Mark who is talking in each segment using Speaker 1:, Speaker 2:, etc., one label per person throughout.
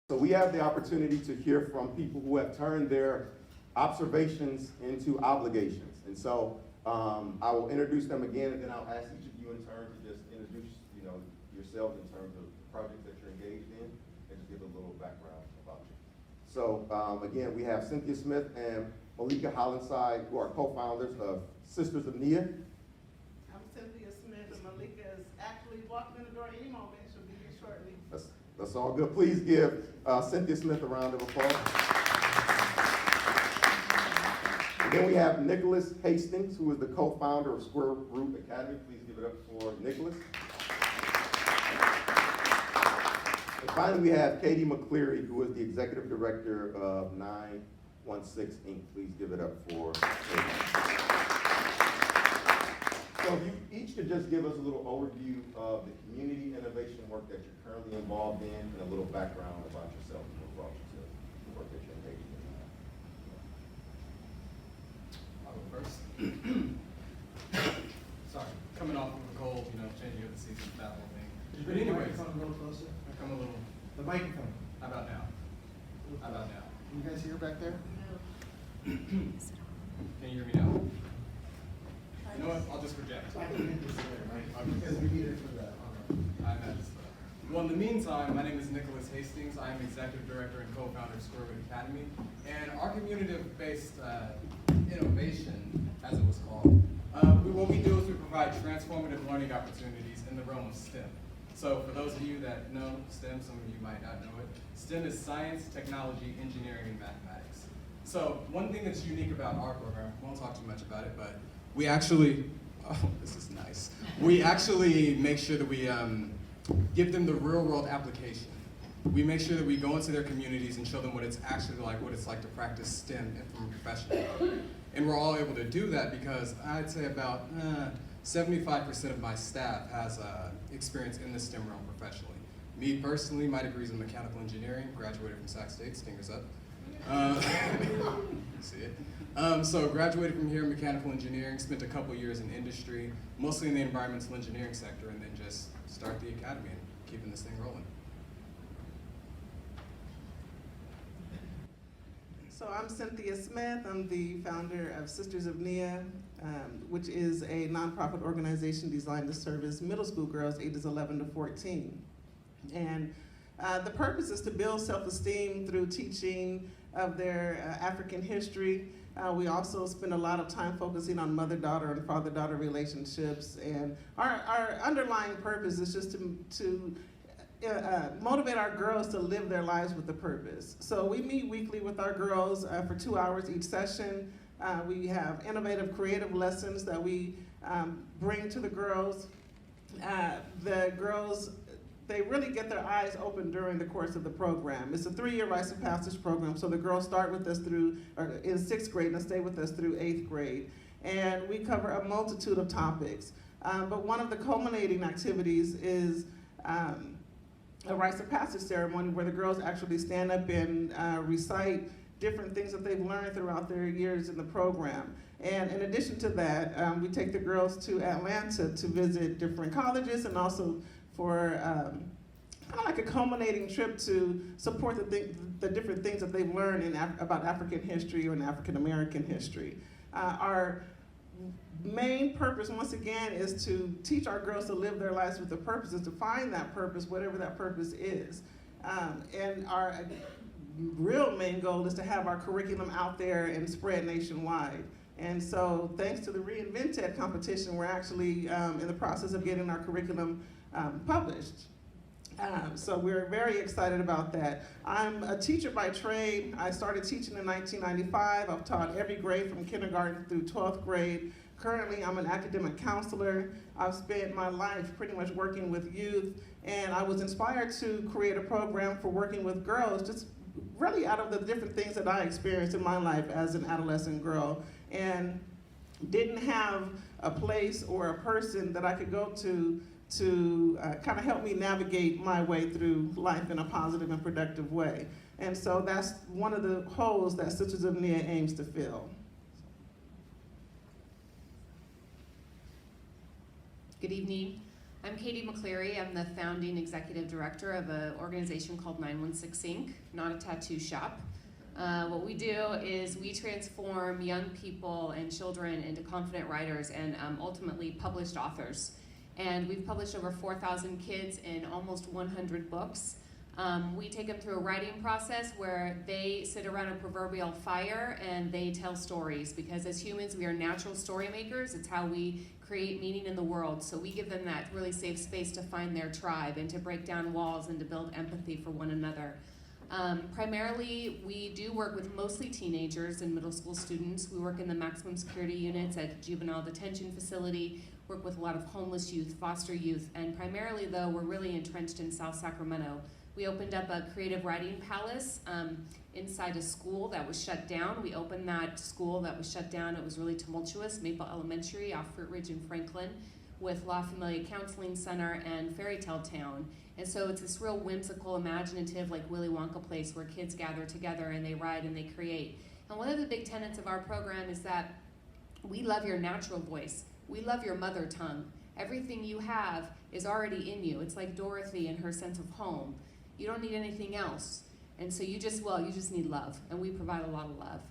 Speaker 1: So we have the opportunity to hear from people who have turned their observations into obligations. And so I will introduce them again, and then I'll ask each of you in turn to just introduce yourselves in terms of projects that you're engaged in, and just give a little background about you. So again, we have Synthia Smith and Malika Hollinside, who are co-founders of Sisters of Nia.
Speaker 2: I'm Synthia Smith, and Malika is actually walking in the door any moment. She'll be here shortly.
Speaker 1: That's all good. Please give Synthia Smith a round of applause. And then we have Nicholas Haystings, who is the co-founder of Square Root Academy. Please give it up for Nicholas. And finally, we have Katie McCleary, who is the executive director of 916 Inc. Please give it up for Katie. So if you each could just give us a little overview of the community innovation work that you're currently involved in, and a little background about yourself and what brought you to the work that you're engaged in.
Speaker 3: I'll go first. Sorry, coming off of a cold, changing of the season, that whole thing. But anyways,
Speaker 4: Come a little closer.
Speaker 3: I come a little.
Speaker 4: The microphone.
Speaker 3: How about now? How about now?
Speaker 4: Can you guys hear back there?
Speaker 3: Can you hear me now? You know what? I'll just project.
Speaker 4: I can hit this there, right? Because we need it for that.
Speaker 3: I imagine so. Well, in the meantime, my name is Nicholas Haystings. I am executive director and co-founder of Square Root Academy. And our community-based innovation, as it was called, what we do is we provide transformative learning opportunities in the realm of STEM. So for those of you that know STEM, some of you might not know it, STEM is science, technology, engineering, and mathematics. So one thing that's unique about our program, I won't talk too much about it, but we actually, oh, this is nice. We actually make sure that we give them the real world application. We make sure that we go into their communities and show them what it's actually like, what it's like to practice STEM from a professional level. And we're all able to do that because I'd say about 75% of my staff has experience in the STEM realm professionally. Me personally, my degree is in mechanical engineering, graduated from Sac State, stingers up. See it. So graduated from here in mechanical engineering, spent a couple years in industry, mostly in the environmental engineering sector, and then just start the academy and keeping this thing rolling.
Speaker 2: So I'm Synthia Smith. I'm the founder of Sisters of Nia, which is a nonprofit organization designed to service middle school girls ages 11 to 14. And the purpose is to build self-esteem through teaching of their African history. We also spend a lot of time focusing on mother-daughter and father-daughter relationships. And our underlying purpose is just to motivate our girls to live their lives with a purpose. So we meet weekly with our girls for 2 hours each session. We have innovative, creative lessons that we bring to the girls. The girls, they really get their eyes open during the course of the program. It's a 3-year rites of passage program, so the girls start with us in 6th grade and stay with us through 8th grade. And we cover a multitude of topics. But one of the culminating activities is a rites of passage ceremony where the girls actually stand up and recite different things that they've learned throughout their years in the program. And in addition to that, we take the girls to Atlanta to visit different colleges, and also for kind of like a culminating trip to support the different things that they've learned about African history or in African American history. Our main purpose, once again, is to teach our girls to live their lives with a purpose, is to find that purpose, whatever that purpose is. And our real main goal is to have our curriculum out there and spread nationwide. And so thanks to the Reinvented competition, we're actually in the process of getting our curriculum published. So we're very excited about that. I'm a teacher by trade. I started teaching in 1995. I've taught every grade from kindergarten through 12th grade. Currently, I'm an academic counselor. I've spent my life pretty much working with youth, and I was inspired to create a program for working with girls, just really out of the different things that I experienced in my life as an adolescent girl, and didn't have a place or a person that I could go to kind of help me navigate my way through life in a positive and productive way. And so that's one of the holes that Sisters of Nia aims to fill.
Speaker 5: Good evening. I'm Katie McCleary. I'm the founding executive director of an organization called 916 Inc., not a tattoo shop. What we do is we transform young people and children into confident writers and ultimately published authors. And we've published over 4,000 kids in almost 100 books. We take them through a writing process where they sit around a proverbial fire and they tell stories, because as humans we are natural story makers. It's how we create meaning in the world. So we give them that really safe space to find their tribe and to break down walls and to build empathy for one another. Primarily, we do work with mostly teenagers and middle school students. We work in the maximum security units at juvenile detention facility, work with a lot of homeless youth, foster youth, and primarily though, we're really entrenched in South Sacramento. We opened up a creative writing palace inside a school that was shut down. We opened that school that was shut down. It was really tumultuous, Maple Elementary off Fruit Ridge in Franklin, with La Familia Counseling Center and Fairy Tale Town. And so it's this real whimsical, imaginative, like Willy Wonka place where kids gather together and they write and they create. And one of the big tenets of our program is that we love your natural voice. We love your mother tongue. Everything you have is already in you. It's like Dorothy and her sense of home. You don't need anything else. And so you just need love, and we provide a lot of love.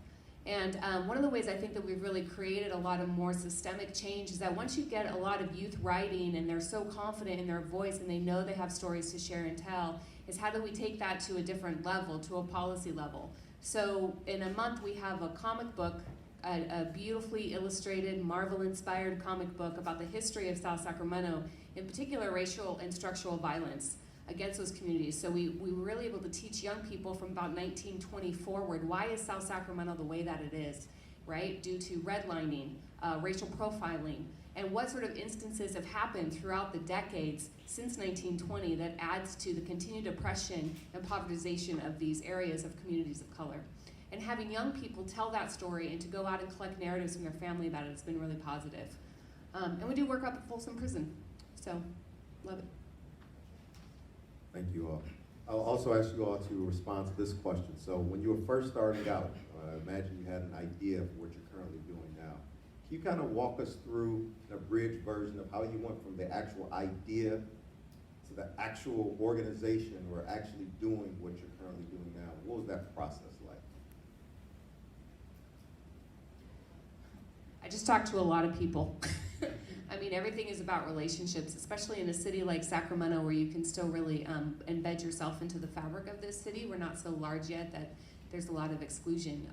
Speaker 5: And one of the ways I think that we've really created a lot of more systemic change is that once you get a lot of youth writing and they're so confident in their voice and they know they have stories to share and tell, is how do we take that to a different level, to a policy level? So in a month we have a comic book, a beautifully illustrated, Marvel-inspired comic book about the history of South Sacramento, in particular racial and structural violence against those communities. So we were really able to teach young people from about 1920 forward, why is South Sacramento the way that it is, right? Due to redlining, racial profiling, and what sort of instances have happened throughout the decades since 1920 that adds to the continued oppression and impoverization of these areas of communities of color. And having young people tell that story and to go out and collect narratives from their family about it has been really positive. And we do work up at Folsom Prison, so love it.
Speaker 1: Thank you all. I'll also ask you all to respond to this question. So when you were first starting out, I imagine you had an idea of what you're currently doing now. Can you kind of walk us through an abridged version of how you went from the actual idea to the actual organization or actually doing what you're currently doing now? What was that process like?
Speaker 5: I just talked to a lot of people. I mean, everything is about relationships, especially in a city like Sacramento where you can still really embed yourself into the fabric of this city. We're not so large yet that there's a lot of exclusion.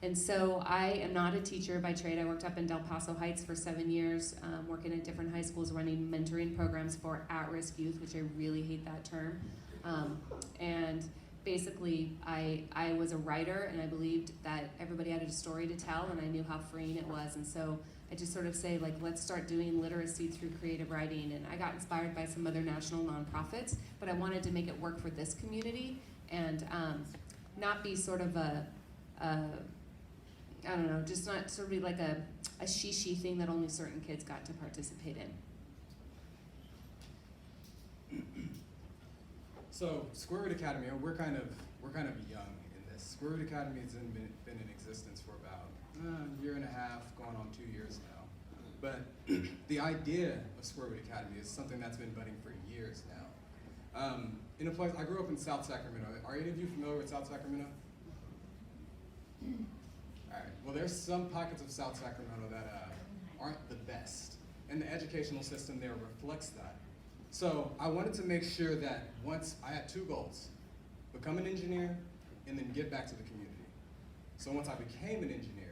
Speaker 5: And so I am not a teacher by trade. I worked up in Del Paso Heights for 7 years, working at different high schools, running mentoring programs for at-risk youth, which I really hate that term. And basically, I was a writer, and I believed that everybody had a story to tell, and I knew how freeing it was. And so I just sort of say, like, let's start doing literacy through creative writing. And I got inspired by some other national nonprofits, but I wanted to make it work for this community and not be sort of I don't know, just not sort of be like a shishi thing that only certain kids got to participate in.
Speaker 3: So Square Root Academy, we're kind of young in this. Square Root Academy has been in existence for about a year and a half, going on 2 years now. But the idea of Square Root Academy is something that's been budding for years now. In a place, I grew up in South Sacramento. Are any of you familiar with South Sacramento? All right. Well, there's some pockets of South Sacramento that aren't the best, and the educational system there reflects that. So I wanted to make sure that once I had 2 goals: become an engineer and then give back to the community. So once I became an engineer,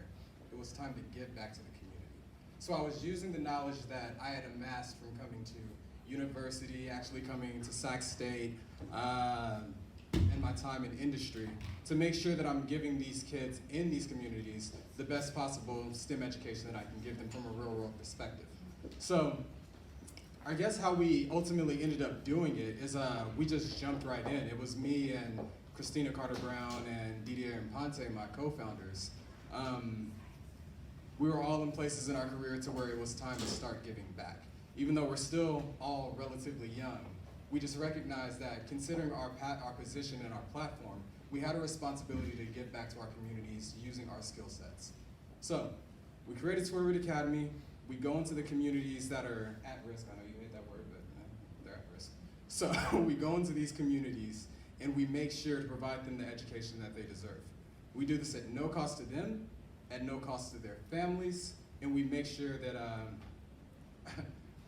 Speaker 3: it was time to give back to the community. So I was using the knowledge that I had amassed from coming to university, actually coming to Sac State, and my time in industry, to make sure that I'm giving these kids in these communities the best possible STEM education that I can give them from a real world perspective. So I guess how we ultimately ended up doing it is we just jumped right in. It was me and Christina Carter-Brown and Didier and Ponte, my co-founders. We were all in places in our career to where it was time to start giving back. Even though we're still all relatively young, we just recognized that considering our position and our platform, we had a responsibility to give back to our communities using our skill sets. So we created Square Root Academy. We go into the communities that are at risk. I know you hate that word, but So we go into these communities and we make sure to provide them the education that they deserve. We do this at no cost to them, at no cost to their families, and we make sure that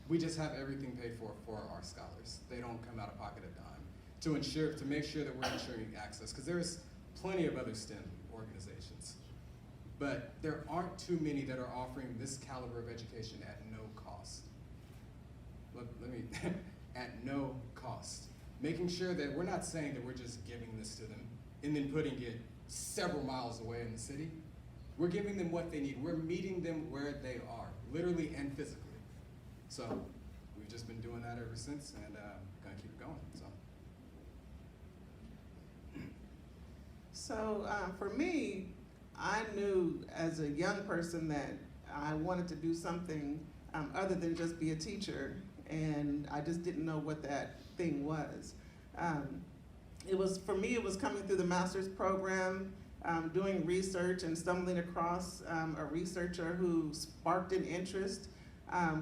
Speaker 3: we just have everything paid for our scholars. They don't come out of pocket a dime to make sure that we're ensuring access, because there's plenty of other STEM organizations, but there aren't too many that are offering this caliber of education at no cost. Let me, at no cost. Making sure that we're not saying that we're just giving this to them and then putting it several miles away in the city. We're giving them what they need. We're meeting them where they are, literally and physically. So we've just been doing that ever since, and gonna keep it going.
Speaker 2: So for me, I knew as a young person that I wanted to do something other than just be a teacher, and I just didn't know what that thing was. For me, it was coming through the master's program, doing research and stumbling across a researcher who sparked an interest,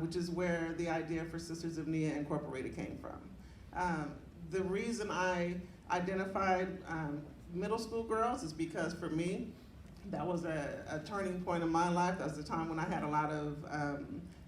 Speaker 2: which is where the idea for Sisters of Nia Incorporated came from. The reason I identified middle school girls is because for me, that was a turning point in my life. That was the time when I had a lot of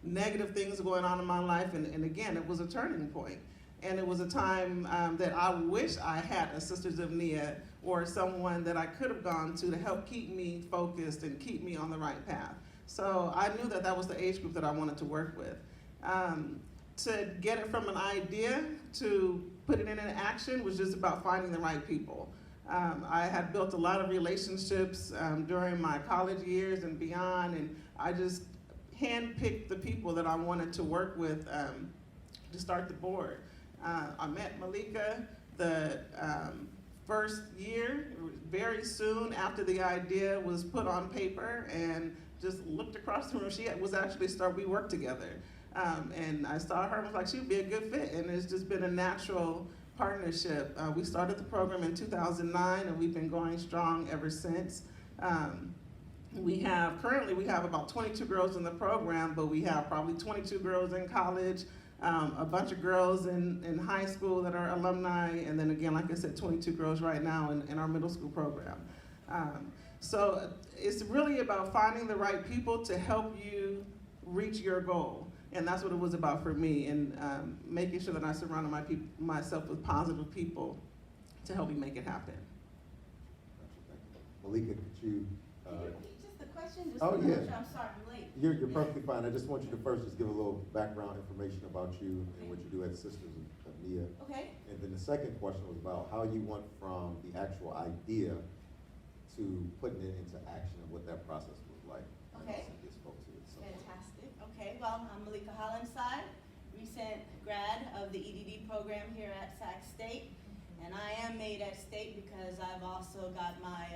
Speaker 2: negative things going on in my life, and again, it was a turning point. And it was a time that I wish I had a Sisters of Nia or someone that I could have gone to help keep me focused and keep me on the right path. So I knew that that was the age group that I wanted to work with. To get it from an idea to put it in action was just about finding the right people. I had built a lot of relationships during my college years and beyond, and I just handpicked the people that I wanted to work with to start the board. I met Malika the first year, very soon after the idea was put on paper, and just looked across the room. She was actually we worked together. And I saw her and was like, she would be a good fit, and it's just been a natural partnership. We started the program in 2009, and we've been going strong ever since. Currently we have about 22 girls in the program, but we have probably 22 girls in college, a bunch of girls in high school that are alumni, and then again, like I said, 22 girls right now in our middle school program. So it's really about finding the right people to help you reach your goal. And that's what it was about for me, and making sure that I surrounded myself with positive people to help me make it happen.
Speaker 1: Malika, could you?
Speaker 6: Can you repeat just the question? Just
Speaker 1: Oh, yeah.
Speaker 6: I'm sorry, I'm late.
Speaker 1: You're perfectly fine. I just want you to first just give a little background information about you and what you do at Sisters of Nia.
Speaker 6: Okay.
Speaker 1: And then the second question was about how you went from the actual idea to putting it into action and what that process was like.
Speaker 6: Okay.
Speaker 1: Synthia spoke to it. So.
Speaker 6: Fantastic. Okay, well, I'm Malika Hollinside, recent grad of the EDD program here at Sac State. And I am made at State because I've also got my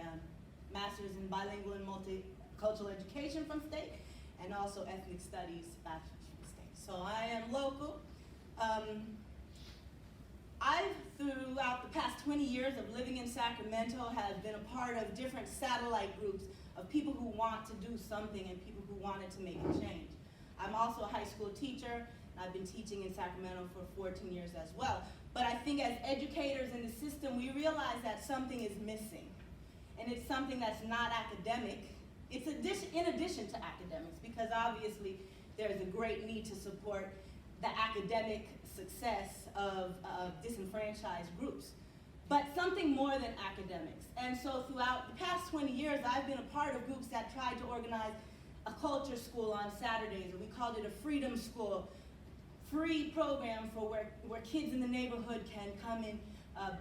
Speaker 6: master's in bilingual and multicultural education from State, and also ethnic studies bachelor's from State. So I am local. I've, throughout the past 20 years of living in Sacramento, have been a part of different satellite groups of people who want to do something and people who wanted to make a change. I'm also a high school teacher, and I've been teaching in Sacramento for 14 years as well. But I think as educators in the system, we realize that something is missing. And it's something that's not academic. It's in addition to academics, because obviously there's a great need to support the academic success of disenfranchised groups. But something more than academics. And so throughout the past 20 years, I've been a part of groups that tried to organize a culture school on Saturdays, or we called it a freedom school, free program for where kids in the neighborhood can come and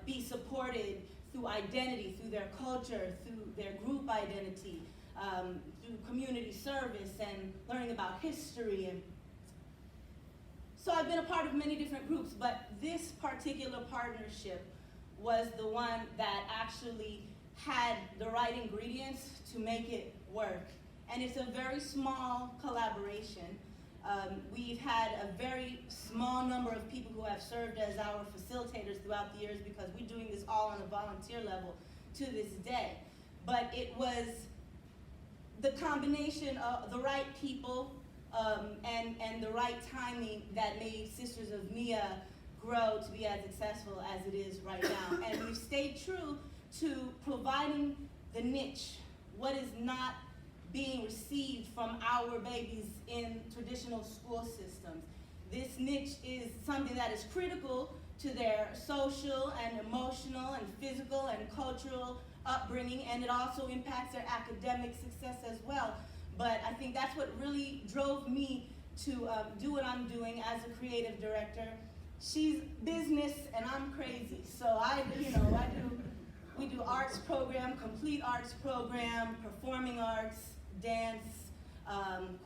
Speaker 6: be supported through identity, through their culture, through their group identity, through community service and learning about history. And so I've been a part of many different groups, but this particular partnership was the one that actually had the right ingredients to make it work. And it's a very small collaboration. We've had a very small number of people who have served as our facilitators throughout the years, because we're doing this all on a volunteer level to this day. But it was the combination of the right people and the right timing that made Sisters of Nia grow to be as successful as it is right now. And we've stayed true to providing the niche, what is not being received from our babies in traditional school systems. This niche is something that is critical to their social and emotional and physical and cultural upbringing, and it also impacts their academic success as well. But I think that's what really drove me to do what I'm doing as a creative director. She's business and I'm crazy, so we do arts program, complete arts program, performing arts, dance,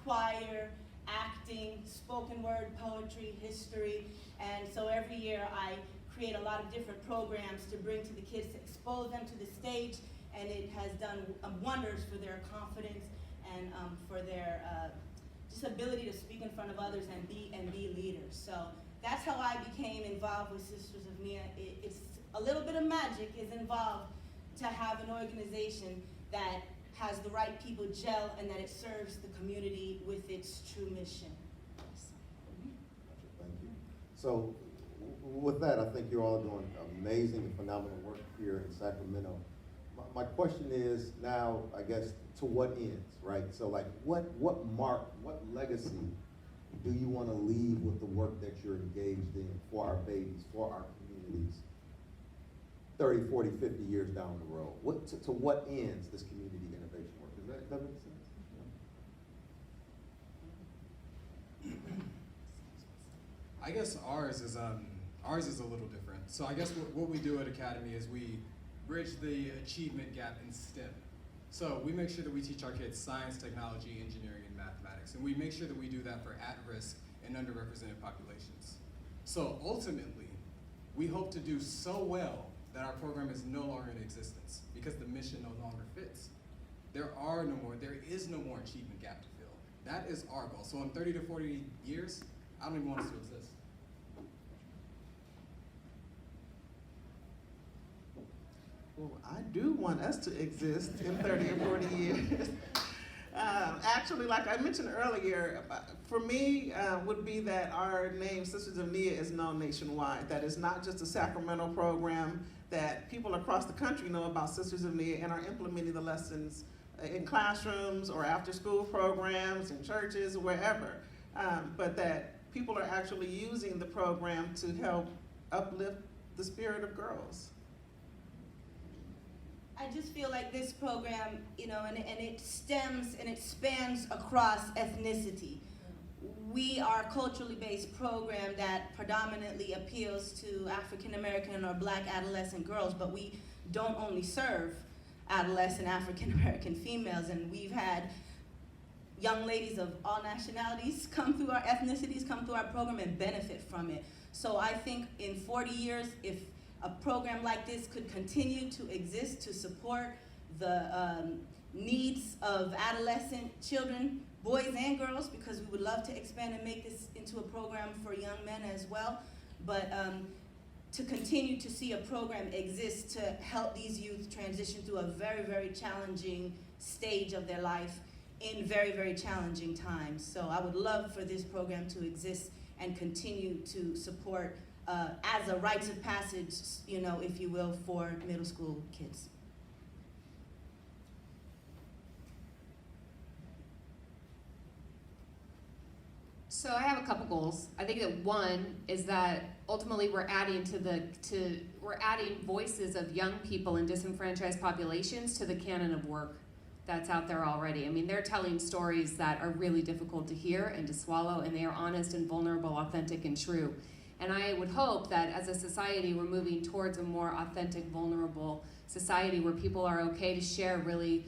Speaker 6: choir, acting, spoken word, poetry, history, and so every year I create a lot of different programs to bring to the kids, to expose them to the stage, and it has done wonders for their confidence and for their just ability to speak in front of others and be leaders. So that's how I became involved with Sisters of Nia. It's a little bit of magic is involved to have an organization that has the right people gel and that it serves the community with its true mission.
Speaker 1: Thank you. So with that, I think you're all doing amazing and phenomenal work here in Sacramento. My question is now, I guess, to what ends, right? So like, what legacy do you want to leave with the work that you're engaged in for our babies, for our communities, 30, 40, 50 years down the road? To what ends this community innovation work? Does that make sense?
Speaker 3: I guess ours is a little different. So I guess what we do at Academy is we bridge the achievement gap in STEM. So we make sure that we teach our kids science, technology, engineering, and mathematics. And we make sure that we do that for at-risk and underrepresented populations. So ultimately, we hope to do so well that our program is no longer in existence because the mission no longer fits. There is no more achievement gap to fill. That is our goal. So in 30 to 40 years, I don't even want us to exist.
Speaker 2: Well, I do want us to exist in 30 or 40 years. Actually, like I mentioned earlier, for me, would be that our name, Sisters of Nia, is known nationwide. That is not just a Sacramento program, that people across the country know about Sisters of Nia and are implementing the lessons in classrooms or after-school programs, in churches, wherever. But that people are actually using the program to help uplift the spirit of girls.
Speaker 6: I just feel like this program, and it stems and it spans across ethnicity. We are a culturally based program that predominantly appeals to African American or Black adolescent girls, but we don't only serve adolescent African American females, and we've had young ladies of all nationalities come through our ethnicities, come through our program and benefit from it. So I think in 40 years, if a program like this could continue to exist to support the needs of adolescent children, boys and girls, because we would love to expand and make this into a program for young men as well, but to continue to see a program exist to help these youth transition through a very, very challenging stage of their life in very, very challenging times. So I would love for this program to exist and continue to support as a rites of passage, if you will, for middle school kids.
Speaker 5: So I have a couple goals. I think that one is that ultimately we're adding voices of young people in disenfranchised populations to the canon of work that's out there already. I mean, they're telling stories that are really difficult to hear and to swallow, and they are honest and vulnerable, authentic and true. And I would hope that as a society, we're moving towards a more authentic, vulnerable society where people are okay to share really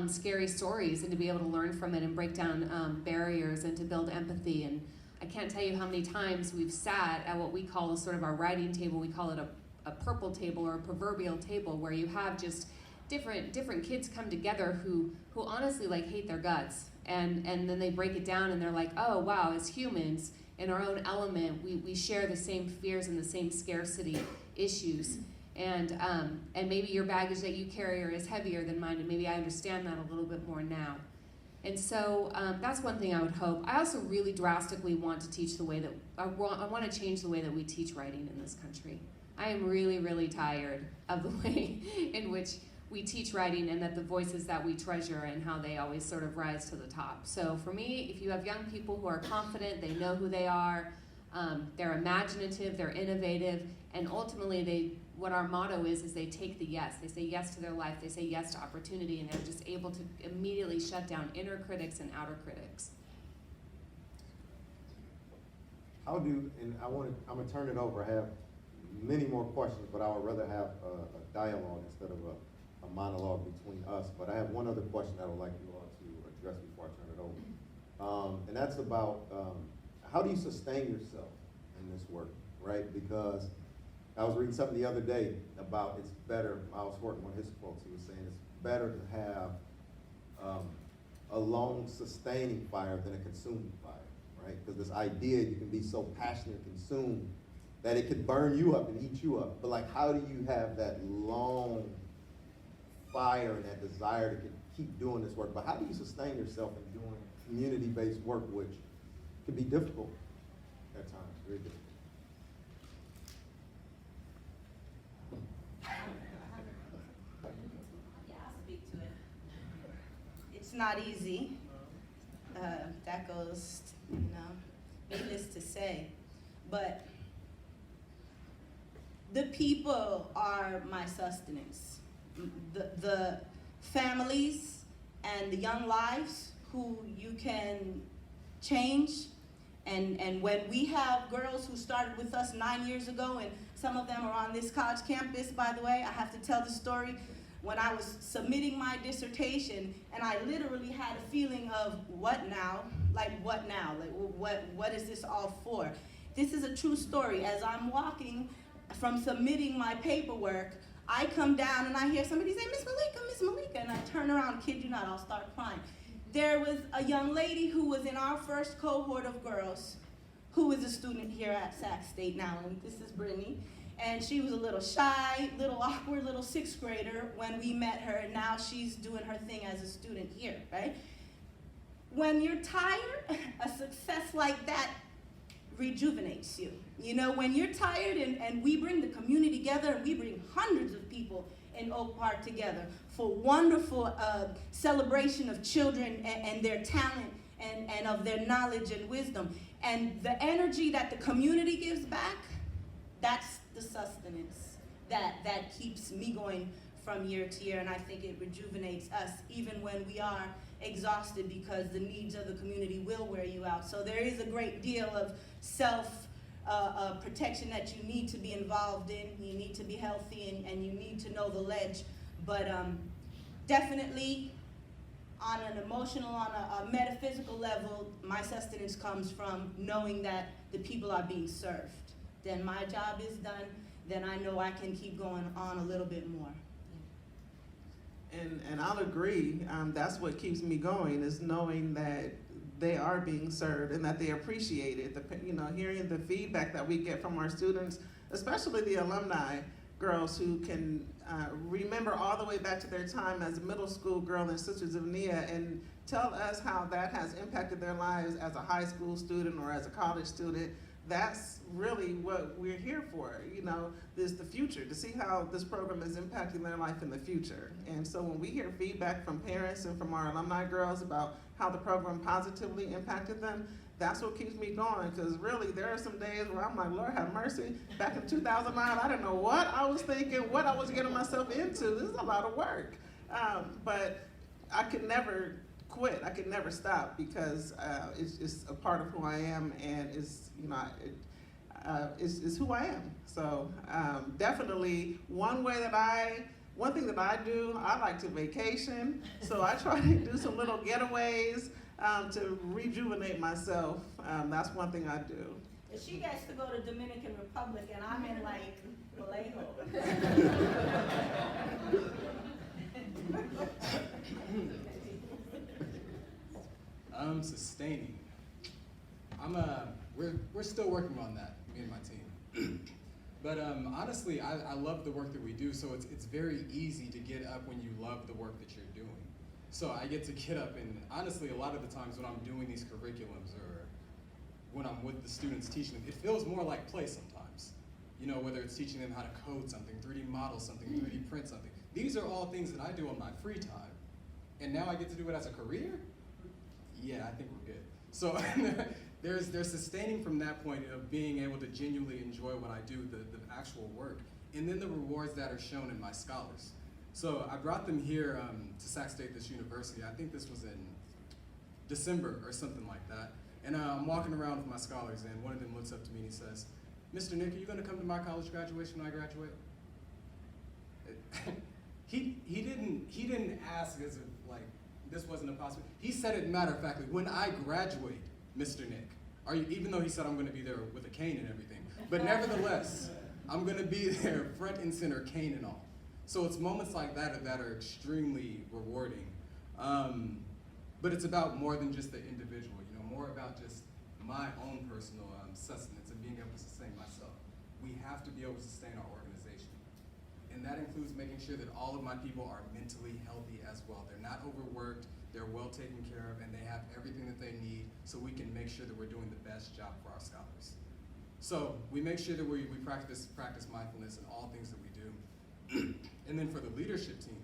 Speaker 5: scary stories and to be able to learn from it and break down barriers and to build empathy. And I can't tell you how many times we've sat at what we call sort of our writing table. We call it a purple table or a proverbial table, where you have just different kids come together who honestly hate their guts. And then they break it down and they're like, oh wow, as humans, in our own element, we share the same fears and the same scarcity issues. And maybe your baggage that you carry is heavier than mine, and maybe I understand that a little bit more now. And so that's one thing I would hope. I also really drastically want to teach the way that, I want to change the way that we teach writing in this country. I am really, really tired of the way in which we teach writing and that the voices that we treasure and how they always sort of rise to the top. So for me, if you have young people who are confident, they know who they are, they're imaginative, they're innovative, and ultimately what our motto is they take the yes. They say yes to their life, they say yes to opportunity, and they're just able to immediately shut down inner critics and outer critics.
Speaker 1: I'm gonna turn it over. I have many more questions, but I would rather have a dialogue instead of a monologue between us. But I have one other question that I would like you all to address before I turn it over. And that's about how do you sustain yourself in this work, right? Because I was reading something the other day about it's better, I was working on his quotes, he was saying it's better to have a lone sustaining fire than a consuming fire, right? Because this idea you can be so passionate and consumed that it could burn you up and eat you up. But like, how do you have that long fire and that desire to keep doing this work? But how do you sustain yourself in doing community-based work, which can be difficult at times, very difficult?
Speaker 6: Yeah, I'll speak to it. It's not easy. That goes, needless to say. But the people are my sustenance. The families and the young lives who you can change. And when we have girls who started with us 9 years ago, and some of them are on this college campus, by the way, I have to tell the story. When I was submitting my dissertation, and I literally had a feeling of, what now? Like, what now? Like, what is this all for? This is a true story. As I'm walking from submitting my paperwork, I come down and I hear somebody say, Miss Malika, and I turn around, kid you not, I'll start crying. There was a young lady who was in our first cohort of girls who is a student here at Sac State now, and this is Brittany. And she was a little shy, little awkward, little sixth grader when we met her, and now she's doing her thing as a student here, right? When you're tired, a success like that rejuvenates you. You know, when you're tired and we bring the community together, and we bring hundreds of people in Oak Park together for wonderful celebration of children and their talent and of their knowledge and wisdom. And the energy that the community gives back, that's the sustenance that keeps me going from year to year, and I think it rejuvenates us even when we are exhausted, because the needs of the community will wear you out. So there is a great deal of self-protection that you need to be involved in. You need to be healthy, and you need to know the ledge. But definitely on an emotional, on a metaphysical level, my sustenance comes from knowing that the people are being served. Then my job is done, then I know I can keep going on a little bit more.
Speaker 2: And I'll agree, that's what keeps me going, is knowing that they are being served and that they appreciate it. Hearing the feedback that we get from our students, especially the alumni girls who can remember all the way back to their time as a middle school girl in Sisters of Nia and tell us how that has impacted their lives as a high school student or as a college student. That's really what we're here for, is the future, to see how this program is impacting their life in the future. And so when we hear feedback from parents and from our alumni girls about how the program positively impacted them, that's what keeps me going, because really there are some days where I'm like, Lord have mercy, back in 2009, I didn't know what I was thinking, what I was getting myself into. This is a lot of work. But I could never quit. I could never stop, because it's a part of who I am, and it's who I am. So definitely one thing that I do, I like to vacation. So I try to do some little getaways to rejuvenate myself. That's one thing I do.
Speaker 6: She gets to go to Dominican Republic, and I'm in like Vallejo.
Speaker 3: Sustaining. We're still working on that, me and my team. But honestly, I love the work that we do, so it's very easy to get up when you love the work that you're doing. So I get to get up, and honestly, a lot of the times when I'm doing these curriculums or when I'm with the students teaching them, it feels more like play sometimes. You know, whether it's teaching them how to code something, 3D model something, 3D print something. These are all things that I do on my free time. And now I get to do it as a career? Yeah, I think we're good. So there's sustaining from that point of being able to genuinely enjoy what I do, the actual work, and then the rewards that are shown in my scholars. So I brought them here to Sac State, this university. I think this was in December or something like that. And I'm walking around with my scholars, and one of them looks up to me and he says, "Mr. Nick, are you gonna come to my college graduation when I graduate?" He didn't ask as if like this wasn't a possibility. He said it matter of factly, "When I graduate, Mr. Nick, are you?" Even though he said I'm gonna be there with a cane and everything, but nevertheless, I'm gonna be there front and center, cane and all. So it's moments like that that are extremely rewarding. But it's about more than just the individual, you know, more about just my own personal sustenance and being able to sustain myself. We have to be able to sustain our organization. And that includes making sure that all of my people are mentally healthy as well. They're not overworked, they're well taken care of, and they have everything that they need so we can make sure that we're doing the best job for our scholars. So we make sure that we practice mindfulness in all things that we do. And then for the leadership team,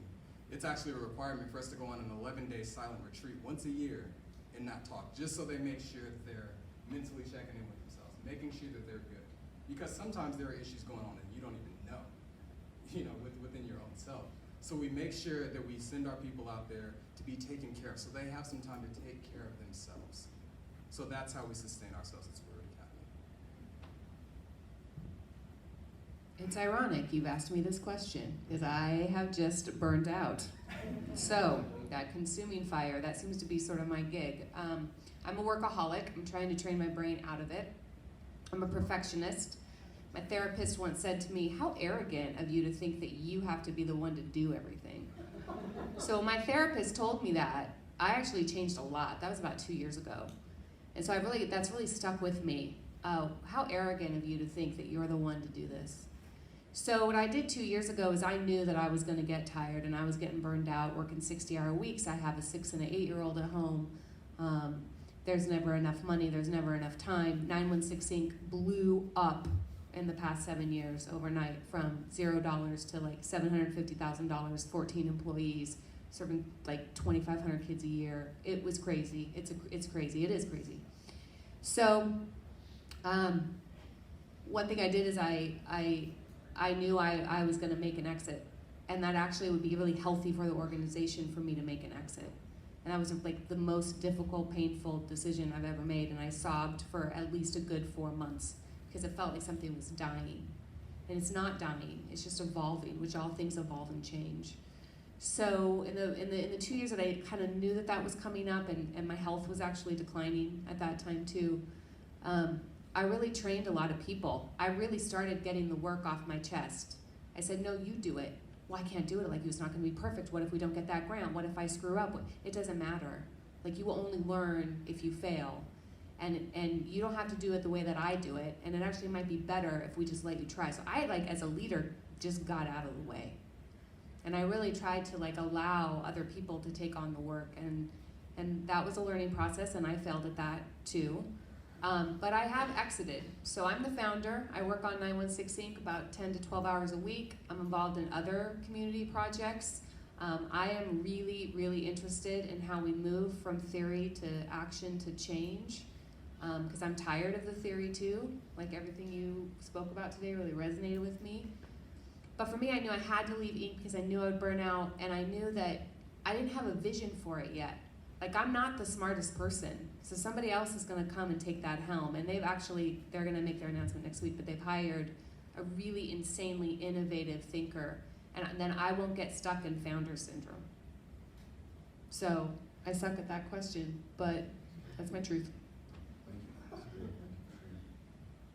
Speaker 3: it's actually a requirement for us to go on an 11-day silent retreat once a year and not talk, just so they make sure that they're mentally checking in with themselves, making sure that they're good. Because sometimes there are issues going on and you don't even know, you know, within your own self. So we make sure that we send our people out there to be taken care of, so they have some time to take care of themselves. So that's how we sustain ourselves at Square Root Academy.
Speaker 5: It's ironic you've asked me this question, because I have just burned out. So, that consuming fire, that seems to be sort of my gig. I'm a workaholic. I'm trying to train my brain out of it. I'm a perfectionist. My therapist once said to me, "How arrogant of you to think that you have to be the one to do everything." So my therapist told me that. I actually changed a lot. That was about 2 years ago. And so that's really stuck with me. How arrogant of you to think that you're the one to do this. So what I did 2 years ago is I knew that I was gonna get tired and I was getting burned out, working 60-hour weeks. I have a 6- and 8-year-old at home. There's never enough money, there's never enough time. 916 Inc. blew up in the past 7 years overnight from $0 to like $750,000, 14 employees, serving like 2,500 kids a year. It was crazy. It's crazy. It is crazy. So one thing I did is I knew I was going to make an exit, and that actually would be really healthy for the organization for me to make an exit. And that was like the most difficult, painful decision I've ever made, and I sobbed for at least a good 4 months because it felt like something was dying. And it's not dying, it's just evolving, which all things evolve and change. So in the 2 years that I kind of knew that was coming up, and my health was actually declining at that time too, I really trained a lot of people. I really started getting the work off my chest. I said, "No, you do it." "Well, I can't do it. Like, it's not going to be perfect. What if we don't get that grant? What if I screw up?" It doesn't matter. Like, you will only learn if you fail. And you don't have to do it the way that I do it. And it actually might be better if we just let you try. So I, like, as a leader, just got out of the way. And I really tried to, like, allow other people to take on the work. And that was a learning process, and I failed at that too. But I have exited. So I'm the founder. I work on 916 Inc. about 10 to 12 hours a week. I'm involved in other community projects. I am really, really interested in how we move from theory to action to change, because I'm tired of the theory too. Like, everything you spoke about today really resonated with me. But for me, I knew I had to leave Inc. because I knew I would burn out, and I knew that I didn't have a vision for it yet. Like, I'm not the smartest person, so somebody else is going to come and take that helm. And they're going to make their announcement next week, but they've hired a really insanely innovative thinker, and then I won't get stuck in founder syndrome. So I suck at that question, but that's my truth.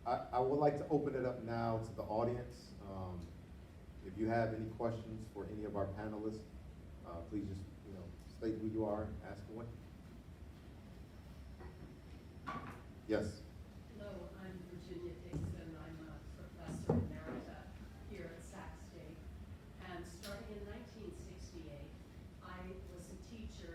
Speaker 1: I would like to open it up now to the audience. If you have any questions for any of our panelists, please just state who you are and ask one. Yes.
Speaker 7: Hello, I'm Virginia Dixon. I'm a professor emerita here at Sac State. And starting in 1968, I was a teacher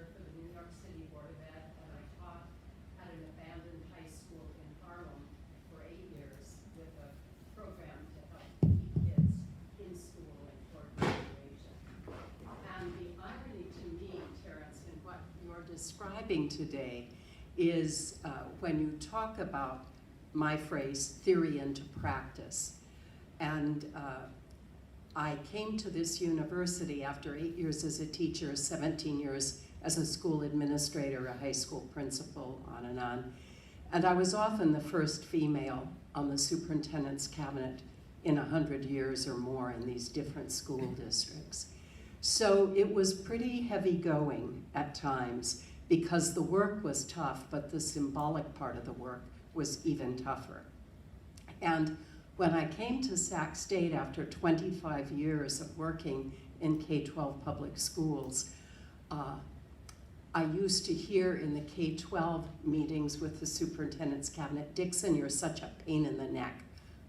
Speaker 8: describing today is when you talk about my phrase, theory into practice. And I came to this university after 8 years as a teacher, 17 years as a school administrator, a high school principal, on and on. And I was often the first female on the superintendent's cabinet in 100 years or more in these different school districts. So it was pretty heavy going at times because the work was tough, but the symbolic part of the work was even tougher. And when I came to Sac State after 25 years of working in K-12 public schools, I used to hear in the K-12 meetings with the superintendent's cabinet, Dixon, you're such a pain in the neck,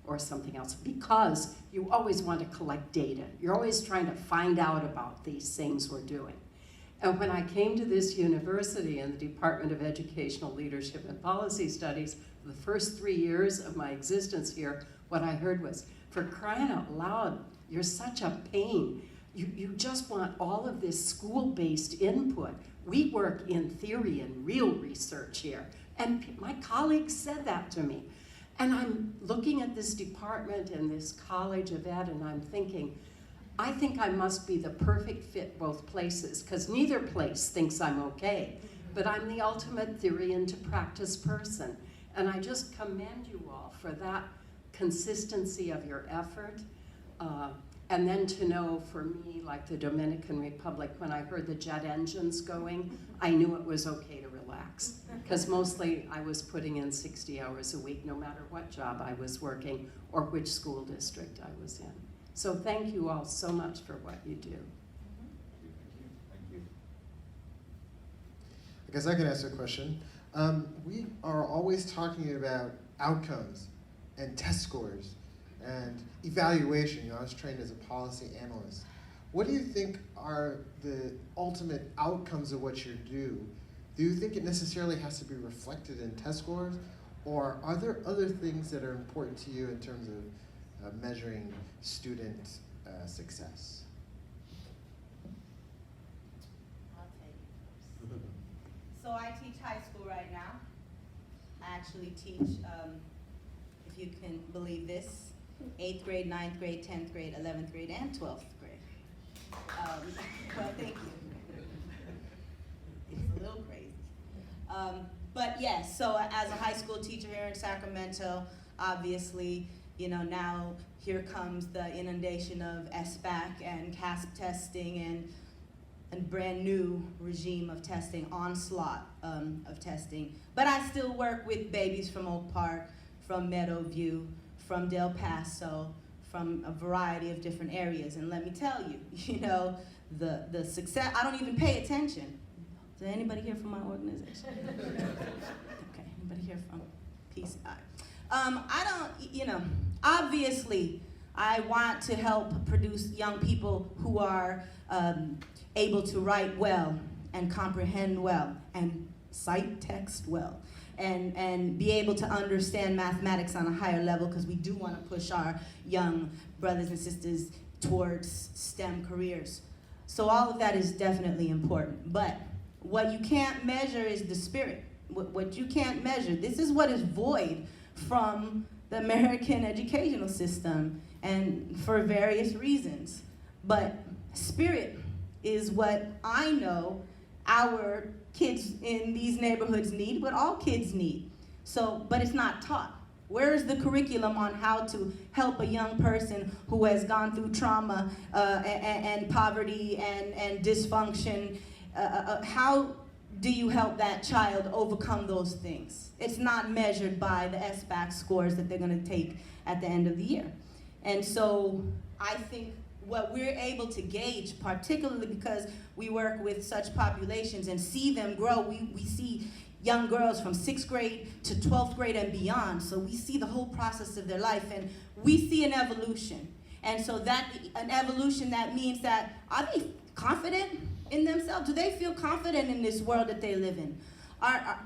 Speaker 8: or something else, because you always want to collect data. You're always trying to find out about these things we're doing. And when I came to this university in the Department of Educational Leadership and Policy Studies, the first 3 years of my existence here, what I heard was, for crying out loud, you're such a pain. You just want all of this school-based input. We work in theory and real research here. And my colleagues said that to me. And I'm looking at this department and this College of Ed, and I'm thinking, I think I must be the perfect fit both places, because neither place thinks I'm okay. But I'm the ultimate theory into practice person. And I just commend you all for that consistency of your effort. And then to know, for me, like the Dominican Republic, when I heard the jet engines going, I knew it was okay to relax. Because mostly I was putting in 60 hours a week, no matter what job I was working or which school district I was in. So thank you all so much for what you do.
Speaker 1: Thank you.
Speaker 4: I guess I can ask a question. We are always talking about outcomes and test scores and evaluation. You know, I was trained as a policy analyst. What do you think are the ultimate outcomes of what you do? Do you think it necessarily has to be reflected in test scores, or are there other things that are important to you in terms of measuring student success?
Speaker 6: I'll take it first. So I teach high school right now. I actually teach, if you can believe this, 8th grade, 9th grade, 10th grade, 11th grade, and 12th grade. Well, thank you. It's a little crazy. But yes, so as a high school teacher here in Sacramento, obviously, you know, now here comes the inundation of SBAC and CASP testing and brand new regime of testing, onslaught of testing. But I still work with babies from Oak Park, from Meadowview, from Del Paso, from a variety of different areas. And let me tell you, you know, the success, I don't even pay attention. Is there anybody here from my organization? Okay, anybody here from PCI? I don't, you know, obviously, I want to help produce young people who are able to write well and comprehend well and cite text well and be able to understand mathematics on a higher level, because we do want to push our young brothers and sisters towards STEM careers. So all of that is definitely important. But what you can't measure is the spirit. What you can't measure, this is what is void from the American educational system, and for various reasons. But spirit is what I know our kids in these neighborhoods need, what all kids need. So, but it's not taught. Where is the curriculum on how to help a young person who has gone through trauma and poverty and dysfunction? How do you help that child overcome those things? It's not measured by the SBAC scores that they're going to take at the end of the year. And so I think what we're able to gauge, particularly because we work with such populations and see them grow, we see young girls from 6th grade to 12th grade and beyond. So we see the whole process of their life, and we see an evolution. And so that, an evolution, that means that, are they confident in themselves? Do they feel confident in this world that they live in?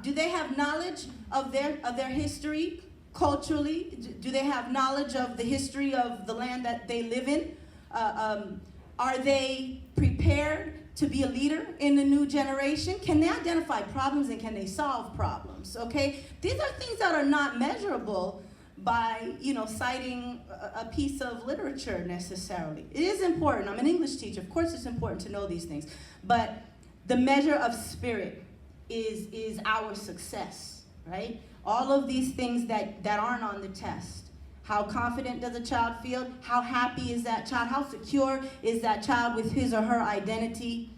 Speaker 6: Do they have knowledge of their history culturally? Do they have knowledge of the history of the land that they live in? Are they prepared to be a leader in the new generation? Can they identify problems and can they solve problems, okay? These are things that are not measurable by, citing a piece of literature necessarily. It is important. I'm an English teacher. Of course it's important to know these things. But the measure of spirit is our success, right? All of these things that aren't on the test. How confident does a child feel? How happy is that child? How secure is that child with his or her identity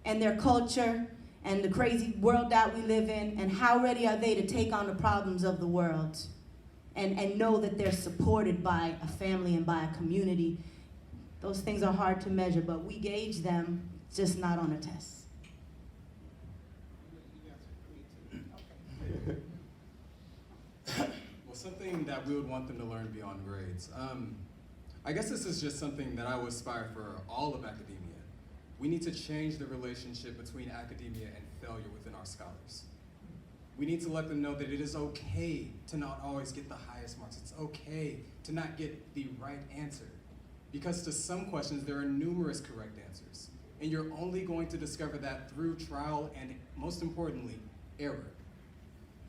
Speaker 6: and their culture and the crazy world that we live in? And how ready are they to take on the problems of the world and know that they're supported by a family and by a community? Those things are hard to measure, but we gauge them, just not on a test.
Speaker 3: Well, something that we would want them to learn beyond grades. I guess this is just something that I would aspire for all of academia. We need to change the relationship between academia and failure within our scholars. We need to let them know that it is okay to not always get the highest marks. It's okay to not get the right answer. Because to some questions, there are numerous correct answers. And you're only going to discover that through trial and, most importantly, error.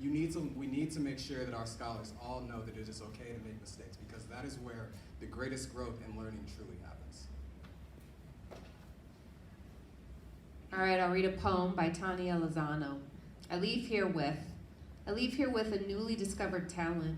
Speaker 3: We need to make sure that our scholars all know that it is okay to make mistakes, because that is where the greatest growth and learning truly happens.
Speaker 5: All right, I'll read a poem by Tania Lozano. I leave here with a newly discovered talent,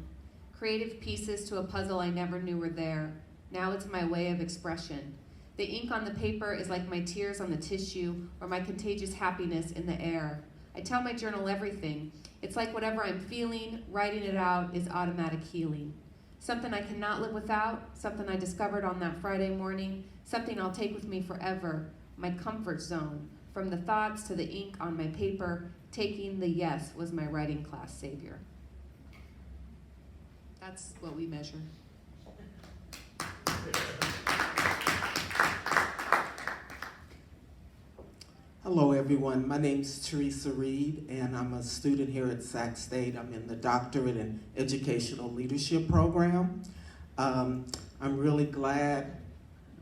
Speaker 5: creative pieces to a puzzle I never knew were there. Now it's my way of expression. The ink on the paper is like my tears on the tissue or my contagious happiness in the air. I tell my journal everything. It's like whatever I'm feeling, writing it out is automatic healing. Something I cannot live without, something I discovered on that Friday morning, something I'll take with me forever, my comfort zone. From the thoughts to the ink on my paper, taking the yes was my writing class savior. That's what we measure.
Speaker 9: Hello everyone, my name is Teresa Reid and I'm a student here at Sac State. I'm in the Doctorate in Educational Leadership program. I'm really glad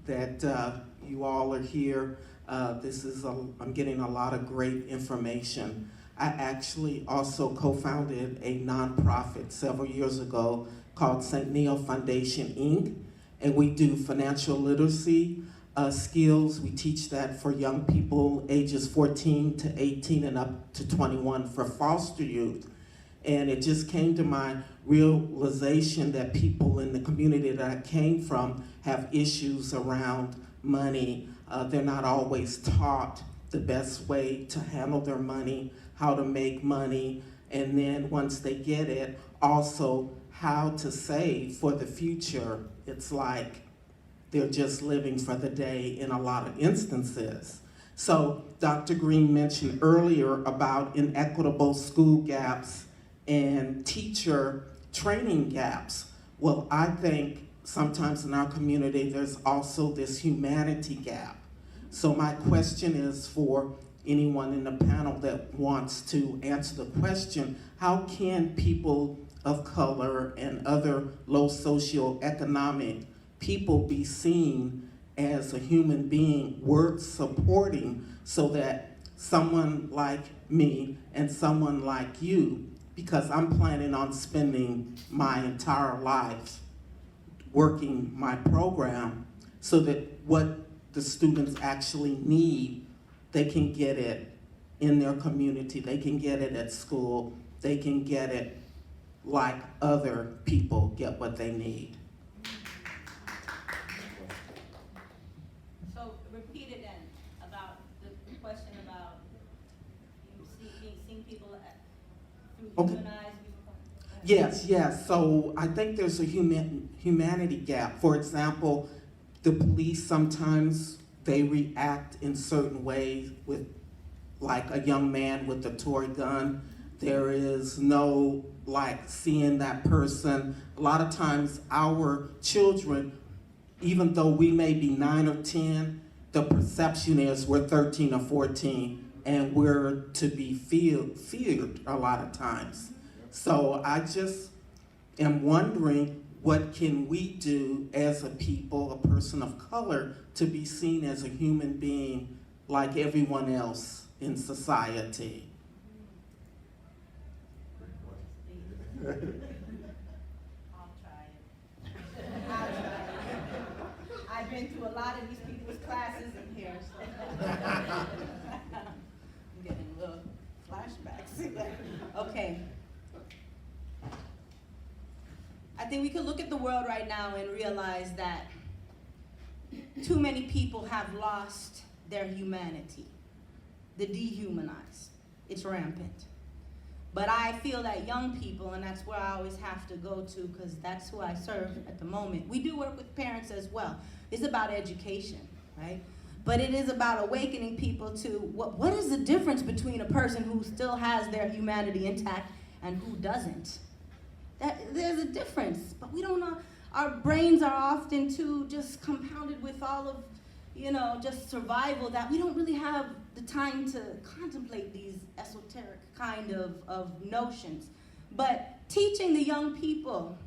Speaker 9: that you all are here. I'm getting a lot of great information. I actually also co-founded a nonprofit several years ago called St. Neil Foundation, Inc. And we do financial literacy skills. We teach that for young people ages 14 to 18 and up to 21 for foster youth. And it just came to my realization that people in the community that I came from have issues around money. They're not always taught the best way to handle their money, how to make money, and then once they get it, also how to save for the future. It's like they're just living for the day in a lot of instances. So Dr. Green mentioned earlier about inequitable school gaps and teacher training gaps. Well, I think sometimes in our community there's also this humanity gap. So my question is for anyone in the panel that wants to answer the question, how can people of color and other low socioeconomic people be seen as a human being worth supporting so that someone like me and someone like you, because I'm planning on spending my entire life working my program so that what the students actually need, they can get it in their community, they can get it at school, they can get it like other people get what they need.
Speaker 6: So repeat it then, about the question about seeing people through
Speaker 9: Okay.
Speaker 6: human eyes.
Speaker 9: Yes. So I think there's a humanity gap. For example, the police sometimes they react in certain ways with, like a young man with a toy gun. There is no like seeing that person. A lot of times our children, even though we may be 9 or 10, the perception is we're 13 or 14 and we're to be feared a lot of times. So I just am wondering, what can we do as a people, a person of color, to be seen as a human being like everyone else in society?
Speaker 6: I'll try it. I'll try it. I've been through a lot of these people's classes in here, so. I'm getting a little flashbacks. Okay. I think we could look at the world right now and realize that too many people have lost their humanity. They're dehumanized. It's rampant. But I feel that young people, and that's where I always have to go to because that's who I serve at the moment. We do work with parents as well. It's about education, right? But it is about awakening people to what is the difference between a person who still has their humanity intact and who doesn't. There's a difference, but we don't know. Our brains are often too just compounded with all of, just survival that we don't really have the time to contemplate these esoteric kind of notions. But teaching the young people,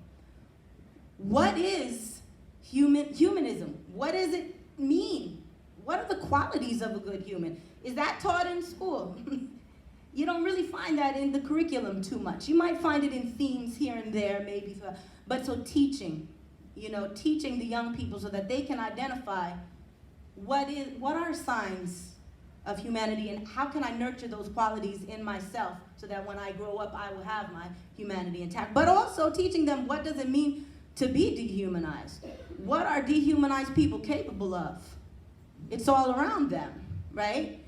Speaker 6: what is humanism? What does it mean? What are the qualities of a good human? Is that taught in school? You don't really find that in the curriculum too much. You might find it in themes here and there, maybe. But so teaching, teaching the young people so that they can identify what are signs of humanity and how can I nurture those qualities in myself so that when I grow up, I will have my humanity intact. But also teaching them what does it mean to be dehumanized? What are dehumanized people capable of? It's all around them, right?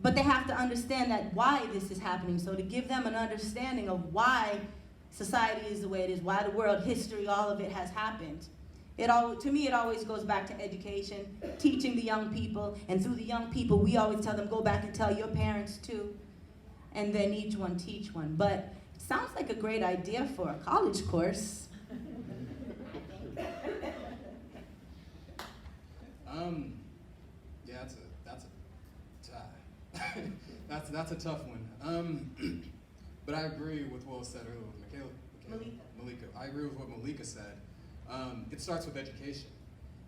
Speaker 6: But they have to understand that why this is happening. So to give them an understanding of why society is the way it is, why the world, history, all of it has happened. To me, it always goes back to education, teaching the young people, and through the young people, we always tell them, go back and tell your parents too, and then each one teach one. But it sounds like a great idea for a college course.
Speaker 3: Yeah, that's a tie. that's a tough one. But I agree with what was said earlier with Malika. I agree with what Malika said. It starts with education.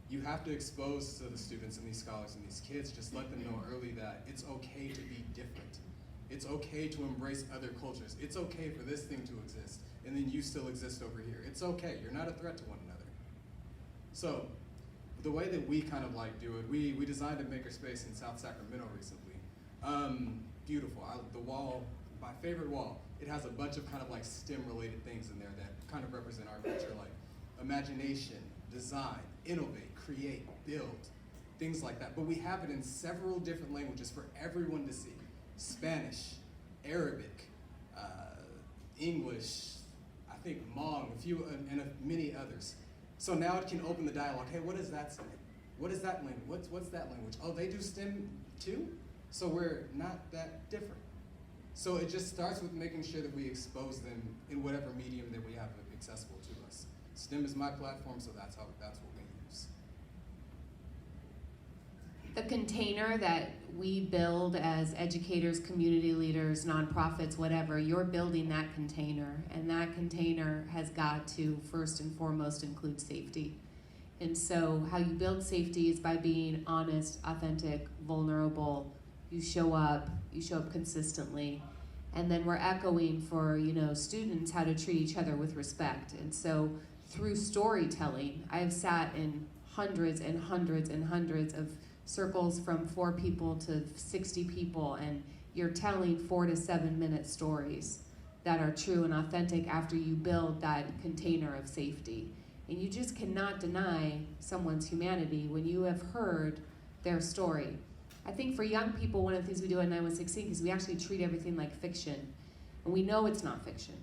Speaker 3: You have to expose to the students and these scholars and these kids, just let them know early that it's okay to be different. It's okay to embrace other cultures. It's okay for this thing to exist, and then you still exist over here. It's okay, you're not a threat to one another. So, the way that we kind of do it, we designed a makerspace in South Sacramento recently. Beautiful, the wall, my favorite wall, it has a bunch of kind of STEM related things in there that kind of represent our culture, like imagination, design, innovate, create, build, things like that. But we have it in several different languages for everyone to see. Spanish, Arabic, English, I think Hmong, and many others. So now it can open the dialogue. Hey, what does that say? What is that language? What's that language? Oh, they do STEM too? So we're not that different. So it just starts with making sure that we expose them in whatever medium that we have accessible to us. STEM is my platform, so that's what we use.
Speaker 5: The container that we build as educators, community leaders, nonprofits, whatever, you're building that container, and that container has got to first and foremost include safety. And so how you build safety is by being honest, authentic, vulnerable. You show up consistently. And then we're echoing for, students how to treat each other with respect. And so through storytelling, I have sat in hundreds and hundreds and hundreds of circles from 4 people to 60 people, and you're telling 4 to 7 minute stories that are true and authentic after you build that container of safety. And you just cannot deny someone's humanity when you have heard their story. I think for young people, one of the things we do at 916 is we actually treat everything like fiction, and we know it's not fiction.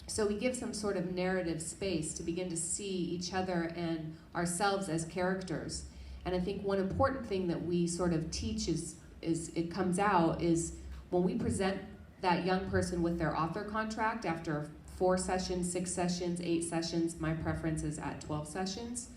Speaker 5: So we give some sort of narrative space to begin to see each other and ourselves as characters. And I think one important thing that we sort of teach is it comes out is when we present that young person with their author contract after 4 sessions, 6 sessions, 8 sessions, my preference is at 12 sessions,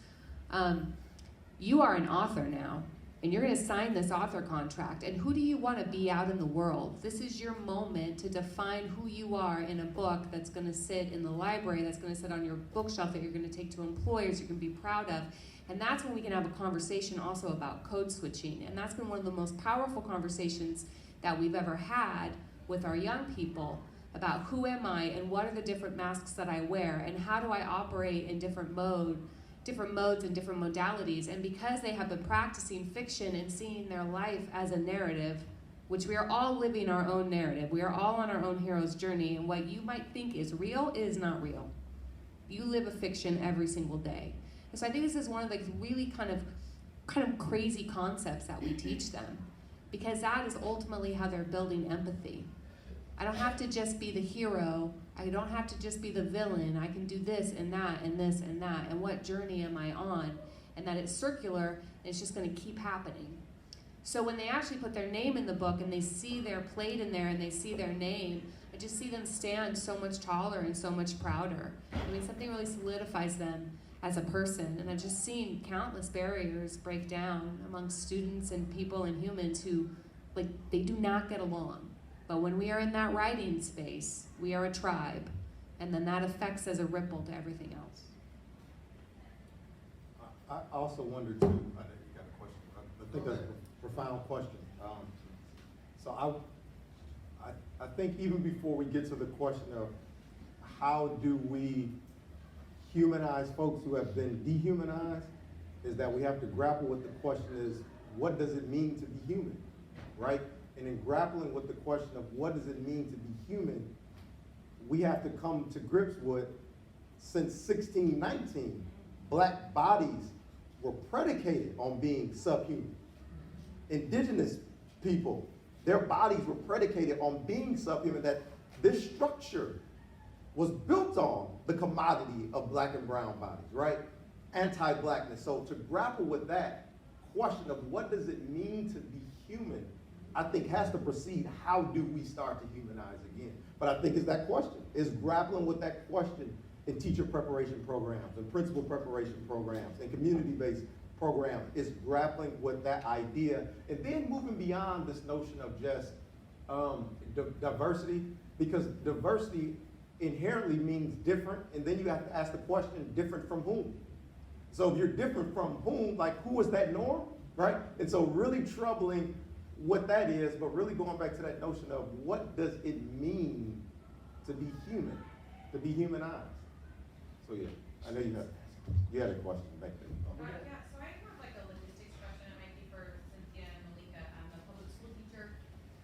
Speaker 5: you are an author now. And you're going to sign this author contract. And who do you want to be out in the world? This is your moment to define who you are in a book that's going to sit in the library, that's going to sit on your bookshelf, that you're going to take to employers, you're going to be proud of. And that's when we can have a conversation also about code switching. And that's been one of the most powerful conversations that we've ever had with our young people about who am I and what are the different masks that I wear and how do I operate in different modes and different modalities. And because they have been practicing fiction and seeing their life as a narrative, which we are all living our own narrative, we are all on our own hero's journey, and what you might think is real is not real. You live a fiction every single day. And so I think this is one of the really kind of crazy concepts that we teach them, because that is ultimately how they're building empathy. I don't have to just be the hero. I don't have to just be the villain. I can do this and that and this and that. And what journey am I on? And that it's circular and it's just going to keep happening. So when they actually put their name in the book and they see their plate in there and they see their name, I just see them stand so much taller and so much prouder. I mean, something really solidifies them as a person. And I've just seen countless barriers break down amongst students and people and humans who, like, they do not get along. But when we are in that writing space, we are a tribe. And then that affects as a ripple to everything else.
Speaker 1: I also wonder too, I know you got a question. I think that's a profound question. So I think even before we get to the question of how do we humanize folks who have been dehumanized, is that we have to grapple with the question is, what does it mean to be human, right? And in grappling with the question of what does it mean to be human, we have to come to grips with, since 1619, black bodies were predicated on being subhuman. Indigenous people, their bodies were predicated on being subhuman, that this structure was built on the commodity of black and brown bodies, right? Anti-blackness. So to grapple with that question of what does it mean to be human, I think has to precede how do we start to humanize again. But I think it's that question, is grappling with that question in teacher preparation programs and principal preparation programs and community-based programs, is grappling with that idea and then moving beyond this notion of just diversity, because diversity inherently means different, and then you have to ask the question, different from whom? So if you're different from whom, like who is that norm, right? And so really troubling what that is, but really going back to that notion of what does it mean to be human, to be humanized. So yeah, I know you had a question back there.
Speaker 10: Yeah, so I have like a logistics question. It might be for Synthia and Malika. I'm a public school teacher,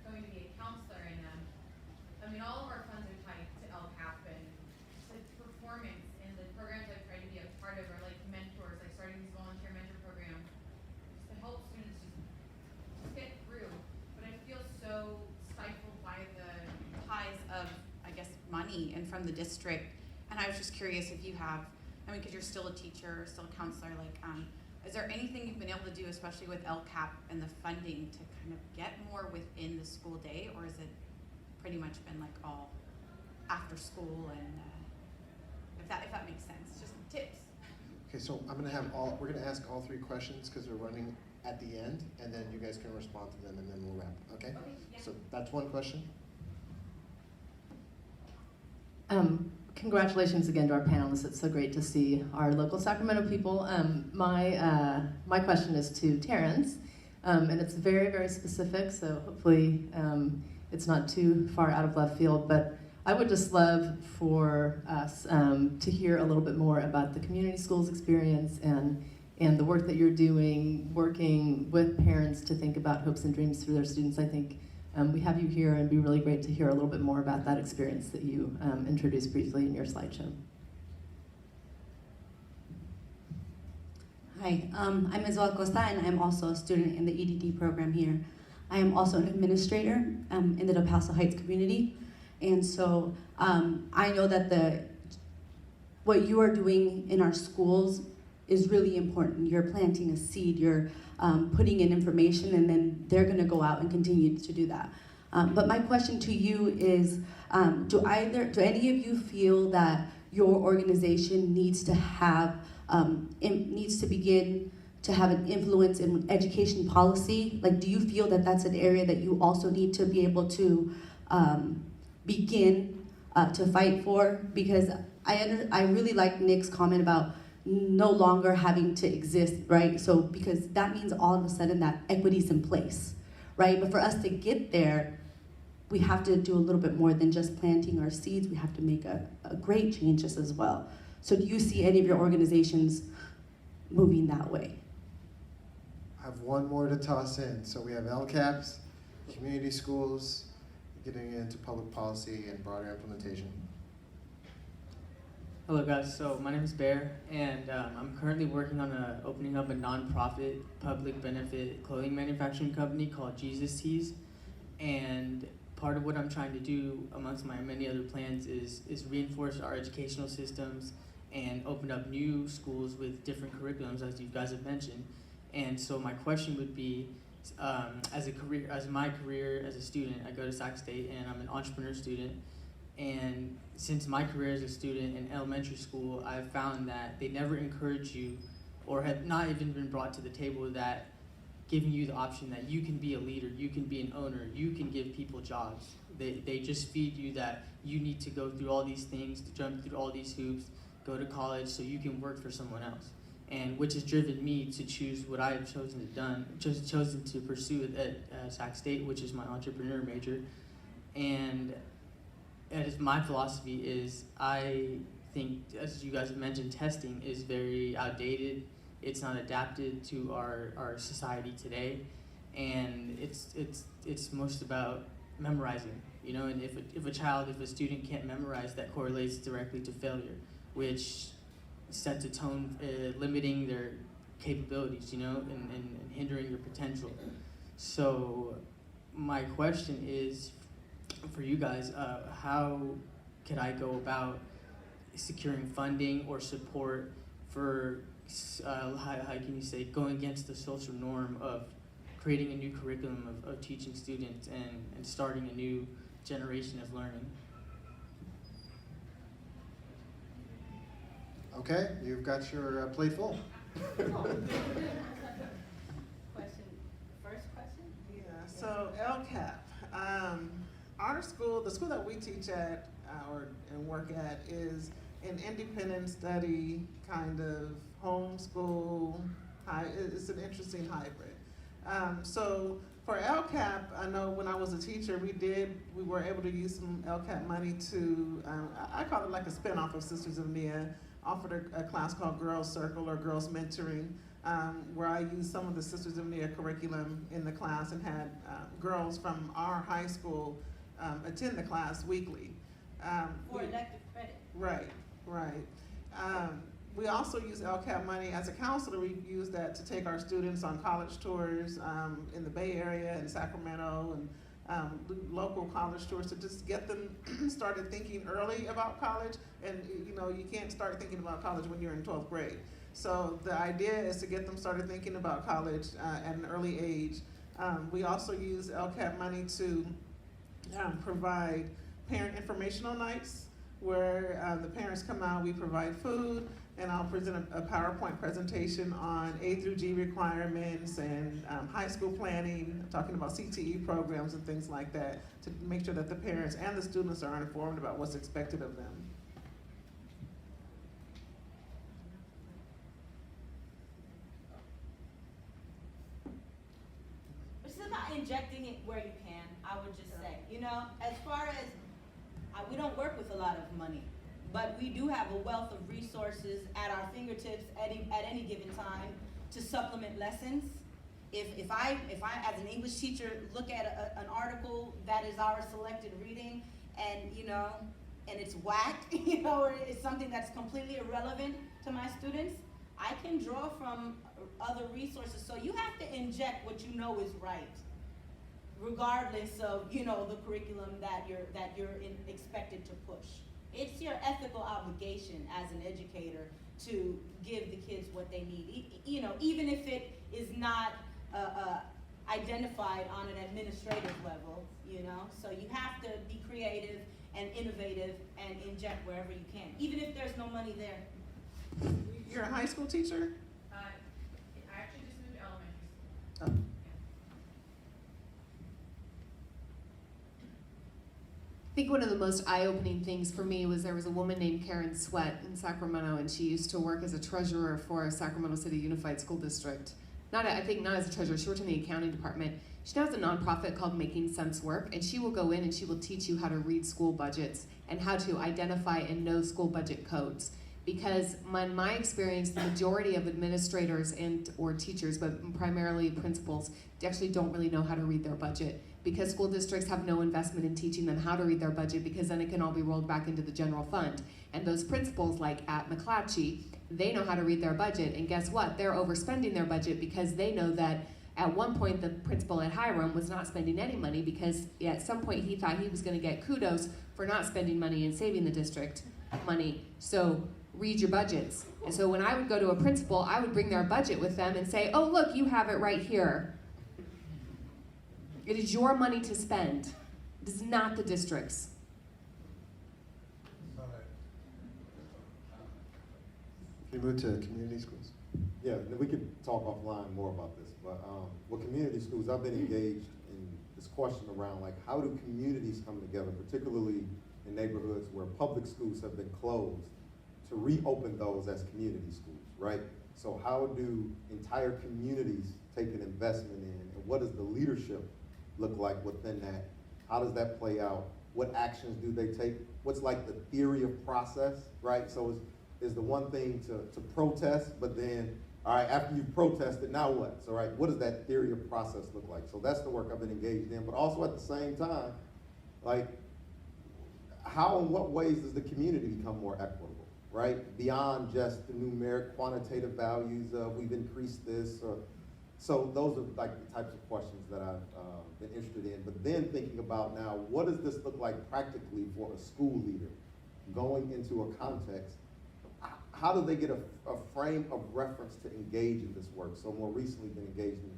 Speaker 10: going to be a counselor, and I mean, all of our funds are tied to LCAP, and the performance and the programs I've tried to be a part of are like mentors, like starting these volunteer mentor programs, just to help students just get through. But I feel so stifled by the ties of, I guess, money and from the district. And I was just curious if you have, I mean, because you're still a teacher, still a counselor, like, is there anything you've been able to do, especially with LCAP and the funding, to kind of get more within the school day, or has it pretty much been like all after school? And if that makes sense, just some tips.
Speaker 4: Okay, so we're gonna ask all three questions because we're running at the end, and then you guys can respond to them, and then we'll wrap. Okay?
Speaker 10: Okay, yeah.
Speaker 4: So that's one question.
Speaker 11: Congratulations again to our panelists. It's so great to see our local Sacramento people. My question is to Terrence, and it's very, very specific, so hopefully it's not too far out of left field, but I would just love for us to hear a little bit more about the community schools experience and the work that you're doing, working with parents to think about hopes and dreams for their students. I think we have you here, and it'd be really great to hear a little bit more about that experience that you introduced briefly in your slideshow.
Speaker 12: Hi, I'm Isabel Costa, and I'm also a student in the EDD program here. I am also an administrator in the Del Paso Heights community, and so I know that what you are doing in our schools is really important. You're planting a seed, you're putting in information, and then they're gonna go out and continue to do that. But my question to you is, do any of you feel that your organization needs to have, needs to begin to have an influence in education policy? Like, do you feel that that's an area that you also need to be able to begin to fight for? Because I really like Nick's comment about no longer having to exist, right? So because that means all of a sudden that equity's in place, right? But for us to get there, we have to do a little bit more than just planting our seeds. We have to make a great changes as well. So do you see any of your organizations moving that way?
Speaker 4: I have one more to toss in. So we have LCAPs, community schools, getting into public policy and broader implementation.
Speaker 13: Hello guys, so my name is Bear, and I'm currently working on opening up a nonprofit public benefit clothing manufacturing company called Jesus Tees, and part of what I'm trying to do amongst my many other plans is reinforce our educational systems and open up new schools with different curriculums, as you guys have mentioned. And so my question would be, as my career as a student, I go to Sac State and I'm an entrepreneur student. And since my career as a student in elementary school, I've found that they never encourage you, or have not even been brought to the table, that giving you the option that you can be a leader, you can be an owner, you can give people jobs. They just feed you that you need to go through all these things, to jump through all these hoops, go to college so you can work for someone else. And which has driven me to choose what I have chosen to pursue at Sac State, which is my entrepreneur major. And as my philosophy is, I think, as you guys have mentioned, testing is very outdated. It's not adapted to our society today, and it's most about memorizing, you know. And if a student can't memorize, that correlates directly to failure, which sets a tone, limiting their capabilities, you know, and hindering your potential. So my question is, for you guys, how could I go about securing funding or support for, how can you say, going against the social norm of creating a new curriculum of teaching students and starting a new generation of learning?
Speaker 4: Okay, you've got your plate full.
Speaker 6: Question, first question?
Speaker 2: Yeah, so LCAP, our school, the school that we teach at and work at, is an independent study kind of homeschool. It's an interesting hybrid. So for LCAP, I know when I was a teacher, we were able to use some LCAP money to, I call it like a spinoff of Sisters of Nia, offered a class called Girls Circle or Girls Mentoring, where I used some of the Sisters of Nia curriculum in the class and had girls from our high school attend the class weekly.
Speaker 6: For elective credit.
Speaker 2: Right. We also use LCAP money as a counselor. We use that to take our students on college tours in the Bay Area and Sacramento and local college tours to just get them started thinking early about college. And you know, you can't start thinking about college when you're in 12th grade. So the idea is to get them started thinking about college at an early age. We also use LCAP money to provide parent informational nights where the parents come out, we provide food, and I'll present a PowerPoint presentation on A through G requirements and high school planning, talking about CTE programs and things like that, to make sure that the parents and the students are informed about what's expected of them.
Speaker 6: It's about injecting it where you can, I would just say. You know, as far as, we don't work with a lot of money, but we do have a wealth of resources at our fingertips at any given time to supplement lessons. If I as an English teacher look at an article that is our selected reading, and you know, and it's whacked, you know, or it's something that's completely irrelevant to my students, I can draw from other resources. So you have to inject what you know is right, regardless of, you know, the curriculum that you're expected to push. It's your ethical obligation as an educator to give the kids what they need, you know, even if it is not identified on an administrative level, you know. So you have to be creative and innovative and inject wherever you can, even if there's no money there.
Speaker 2: You're a high school teacher?
Speaker 10: I actually just moved to elementary school.
Speaker 2: Oh.
Speaker 5: think one of the most eye-opening things for me was there was a woman named Karen Sweat in Sacramento, and she used to work as a treasurer for Sacramento City Unified School District. Not as a treasurer, she worked in the accounting department. She now has a nonprofit called Making Sense Work, and she will go in and she will teach you how to read school budgets and how to identify and know school budget codes. Because in my experience, the majority of administrators and or teachers, but primarily principals, actually don't really know how to read their budget, because school districts have no investment in teaching them how to read their budget, because then it can all be rolled back into the general fund. And those principals, like at McCleary, they know how to read their budget, and guess what? They're overspending their budget because they know that at one point the principal at Hiram was not spending any money, because at some point he thought he was going to get kudos for not spending money and saving the district money. So read your budgets. And so when I would go to a principal, I would bring their budget with them and say, oh, look, you have it right here. It is your money to spend. It is not the district's.
Speaker 4: Can we move to community schools?
Speaker 1: Yeah, we could talk offline more about this, but with community schools, I've been engaged in this question around like how do communities come together, particularly in neighborhoods where public schools have been closed, to reopen those as community schools, right? So how do entire communities take an investment in, and what does the leadership look like within that? How does that play out? What actions do they take? What's like the theory of process, right? So is the one thing to protest, but then, all right, after you've protested, now what? So, right, what does that theory of process look like? So that's the work I've been engaged in, but also at the same time, like, how and what ways does the community become more equitable, right? Beyond just the numeric quantitative values of we've increased this, or, so those are like the types of questions that I've been interested in. But then thinking about now, what does this look like practically for a school leader going into a context? How do they get a frame of reference to engage in this work? So more recently been engaged in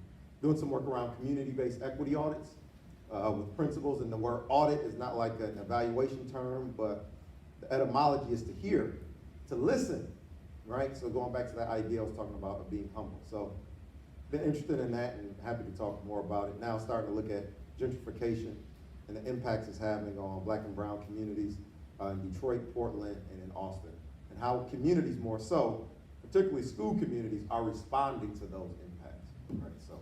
Speaker 1: doing some work around community-based equity audits with principals, and the word audit is not like an evaluation term, but the etymology is to hear, to listen, right? So going back to that idea I was talking about of being humble. So been interested in that and happy to talk more about it. Now starting to look at gentrification and the impacts it's having on Black and brown communities in Detroit, Portland, and in Austin. And how communities more so, particularly school communities, are responding to those impacts, right? So.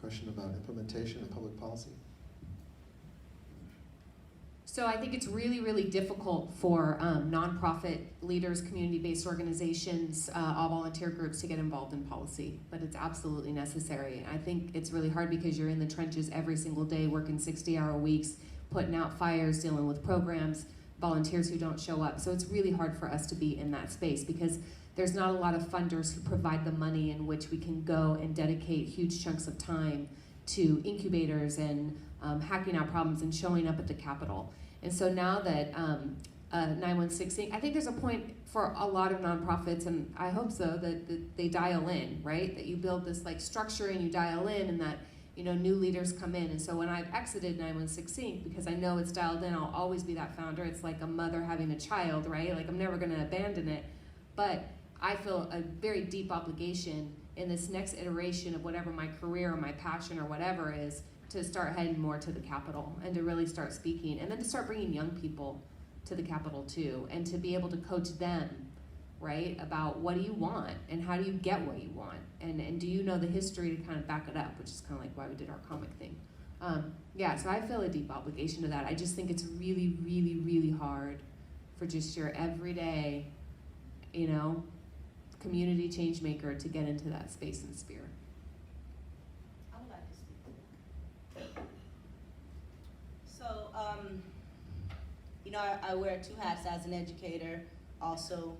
Speaker 4: Question about implementation of public policy.
Speaker 5: So I think it's really, really difficult for nonprofit leaders, community-based organizations, all volunteer groups to get involved in policy, but it's absolutely necessary. I think it's really hard because you're in the trenches every single day, working 60-hour weeks, putting out fires, dealing with programs, volunteers who don't show up. So it's really hard for us to be in that space because there's not a lot of funders who provide the money in which we can go and dedicate huge chunks of time to incubators and hacking out problems and showing up at the Capitol. And so now that 916, I think there's a point for a lot of nonprofits, and I hope so, that they dial in, right? That you build this like structure and you dial in, and that new leaders come in. And so when I've exited 916, because I know it's dialed in, I'll always be that founder. It's like a mother having a child, right? Like I'm never gonna abandon it. But I feel a very deep obligation in this next iteration of whatever my career or my passion or whatever is, to start heading more to the Capitol and to really start speaking, and then to start bringing young people to the Capitol too, and to be able to coach them, right, about what do you want and how do you get what you want, and do you know the history to kind of back it up, which is kind of like why we did our comic thing. Yeah, so I feel a deep obligation to that. I just think it's really, really, really hard for just your everyday, community change maker to get into that space and sphere.
Speaker 6: I would like to speak to that. So, I wear 2 hats as an educator, also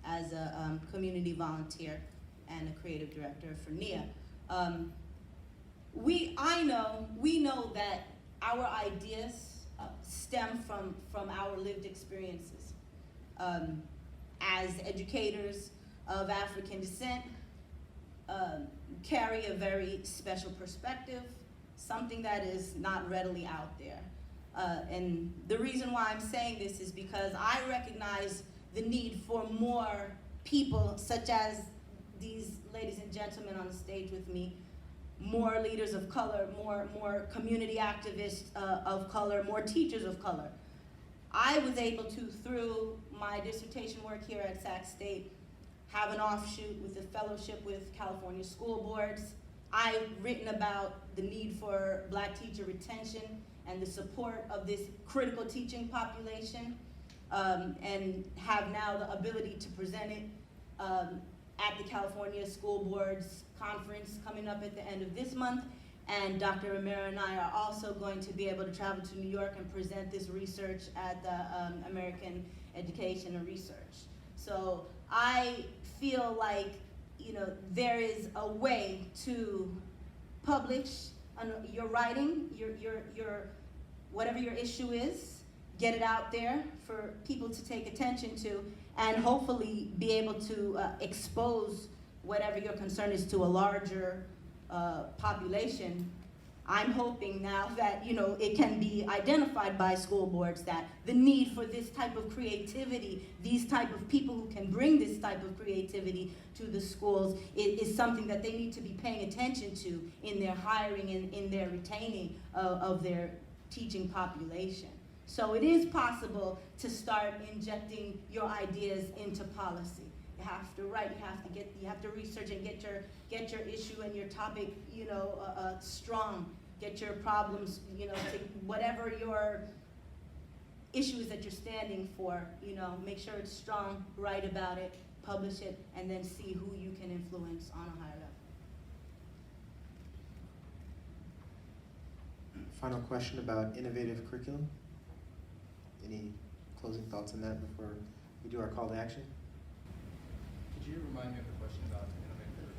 Speaker 6: as a community volunteer and a creative director for NIA. We know that our ideas stem from our lived experiences. As educators of African descent, carry a very special perspective, something that is not readily out there. And the reason why I'm saying this is because I recognize the need for more people, such as these ladies and gentlemen on the stage with me, more leaders of color, more community activists of color, more teachers of color. I was able to, through my dissertation work here at Sac State, have an offshoot with a fellowship with California school boards. I've written about the need for Black teacher retention and the support of this critical teaching population, and have now the ability to present it at the California School Boards Conference coming up at the end of this month. And Dr. Romero and I are also going to be able to travel to New York and present this research at the American Education and Research. So I feel like, you know, there is a way to publish your writing, your whatever your issue is, get it out there for people to take attention to, and hopefully be able to expose whatever your concern is to a larger population. I'm hoping now that, you know, it can be identified by school boards that the need for this type of creativity, these type of people who can bring this type of creativity to the schools is something that they need to be paying attention to in their hiring and in their retaining of their teaching population. So it is possible to start injecting your ideas into policy. You have to write, you have to research and get your issue and your topic, you know, strong. Get your problems, you know, to whatever your issues that you're standing for, you know, make sure it's strong, write about it, publish it, and then see who you can influence on a higher level.
Speaker 4: Final question about innovative curriculum. Any closing thoughts on that before we do our call to action?
Speaker 3: Could you remind me of the question about innovative curriculum?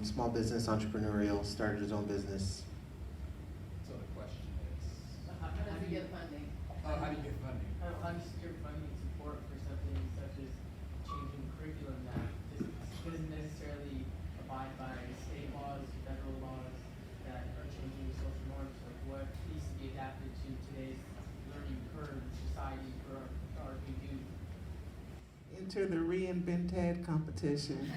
Speaker 4: Small business, entrepreneurial, started his own business.
Speaker 3: So the question is,
Speaker 11: How do you get funding?
Speaker 3: how do you get funding?
Speaker 13: How do you secure funding and support for something such as changing curriculum that doesn't necessarily abide by state laws, federal laws that are changing social norms? Like what needs to be adapted to today's learning curve society for our youth?
Speaker 2: Enter the Reinvent Ed competition.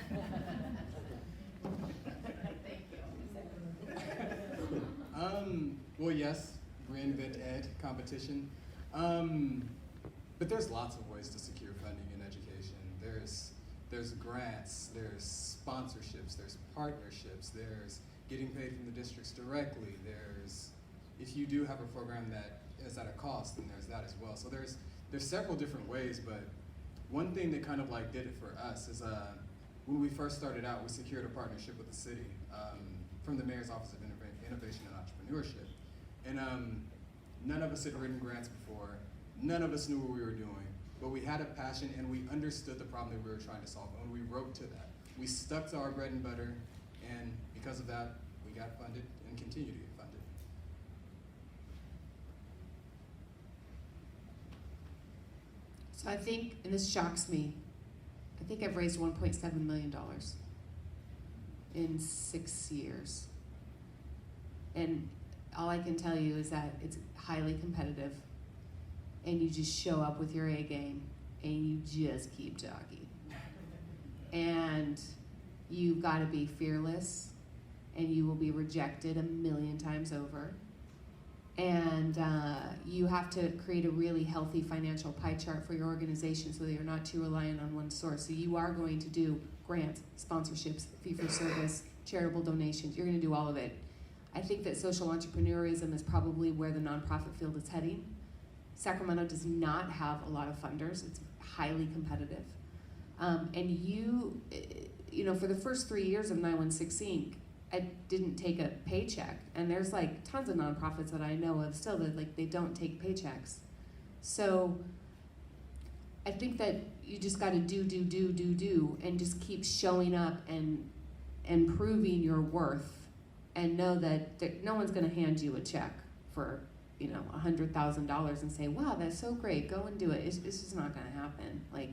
Speaker 3: Well, yes, Reinvent Ed competition. But there's lots of ways to secure funding in education. There's grants, there's sponsorships, there's partnerships, there's getting paid from the districts directly, there's, if you do have a program that is at a cost, then there's that as well. So there's several different ways, but one thing that kind of like did it for us is when we first started out, we secured a partnership with the city from the Mayor's Office of Innovation and Entrepreneurship. And none of us had written grants before. None of us knew what we were doing, but we had a passion and we understood the problem that we were trying to solve, and we wrote to that. We stuck to our bread and butter, and because of that, we got funded and continue to get funded.
Speaker 5: So I think, and this shocks me, I think I've raised $1.7 million in 6 years. And all I can tell you is that it's highly competitive, and you just show up with your A game, and you just keep talking. And you've got to be fearless, and you will be rejected 1,000,000 times over. And you have to create a really healthy financial pie chart for your organization so that you're not too reliant on one source. So you are going to do grants, sponsorships, fee-for-service, charitable donations. You're going to do all of it. I think that social entrepreneurism is probably where the nonprofit field is heading. Sacramento does not have a lot of funders. It's highly competitive. And you know, for the first 3 years of 916 Inc., I didn't take a paycheck. And there's like tons of nonprofits that I know of still that like they don't take paychecks. So I think that you just got to do, and just keep showing up and proving your worth, and know that no one's going to hand you a check for, you know, $100,000 and say, wow, that's so great, go and do it. It's just not going to happen. Like,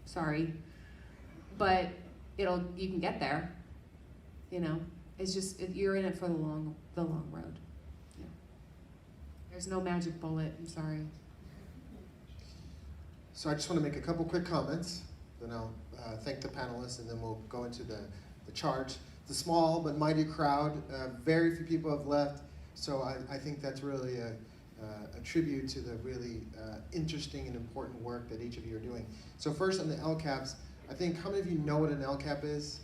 Speaker 5: sorry, but you can get there. You know, it's just you're in it for the long road. Yeah. There's no magic bullet. I'm sorry.
Speaker 4: So I just want to make a couple quick comments, then I'll thank the panelists, and then we'll go into the charge. It's a small but mighty crowd. Very few people have left, so I think that's really a tribute to the really interesting and important work that each of you are doing. So first on the LCAPs, I think how many of you know what an LCAP is?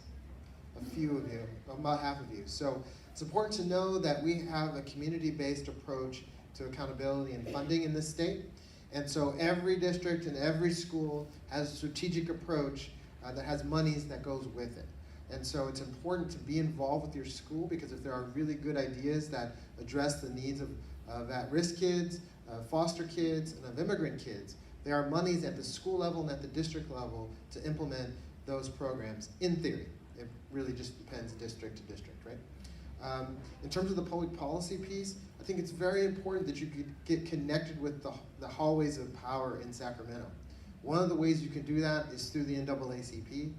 Speaker 4: A few of you, about half of you. So it's important to know that we have a community-based approach to accountability and funding in this state. And so every district and every school has a strategic approach that has monies that goes with it. And so it's important to be involved with your school, because if there are really good ideas that address the needs of at-risk kids, foster kids, and of immigrant kids, there are monies at the school level and at the district level to implement those programs, in theory. It really just depends district to district, right? In terms of the public policy piece, I think it's very important that you get connected with the hallways of power in Sacramento. One of the ways you can do that is through the NAACP.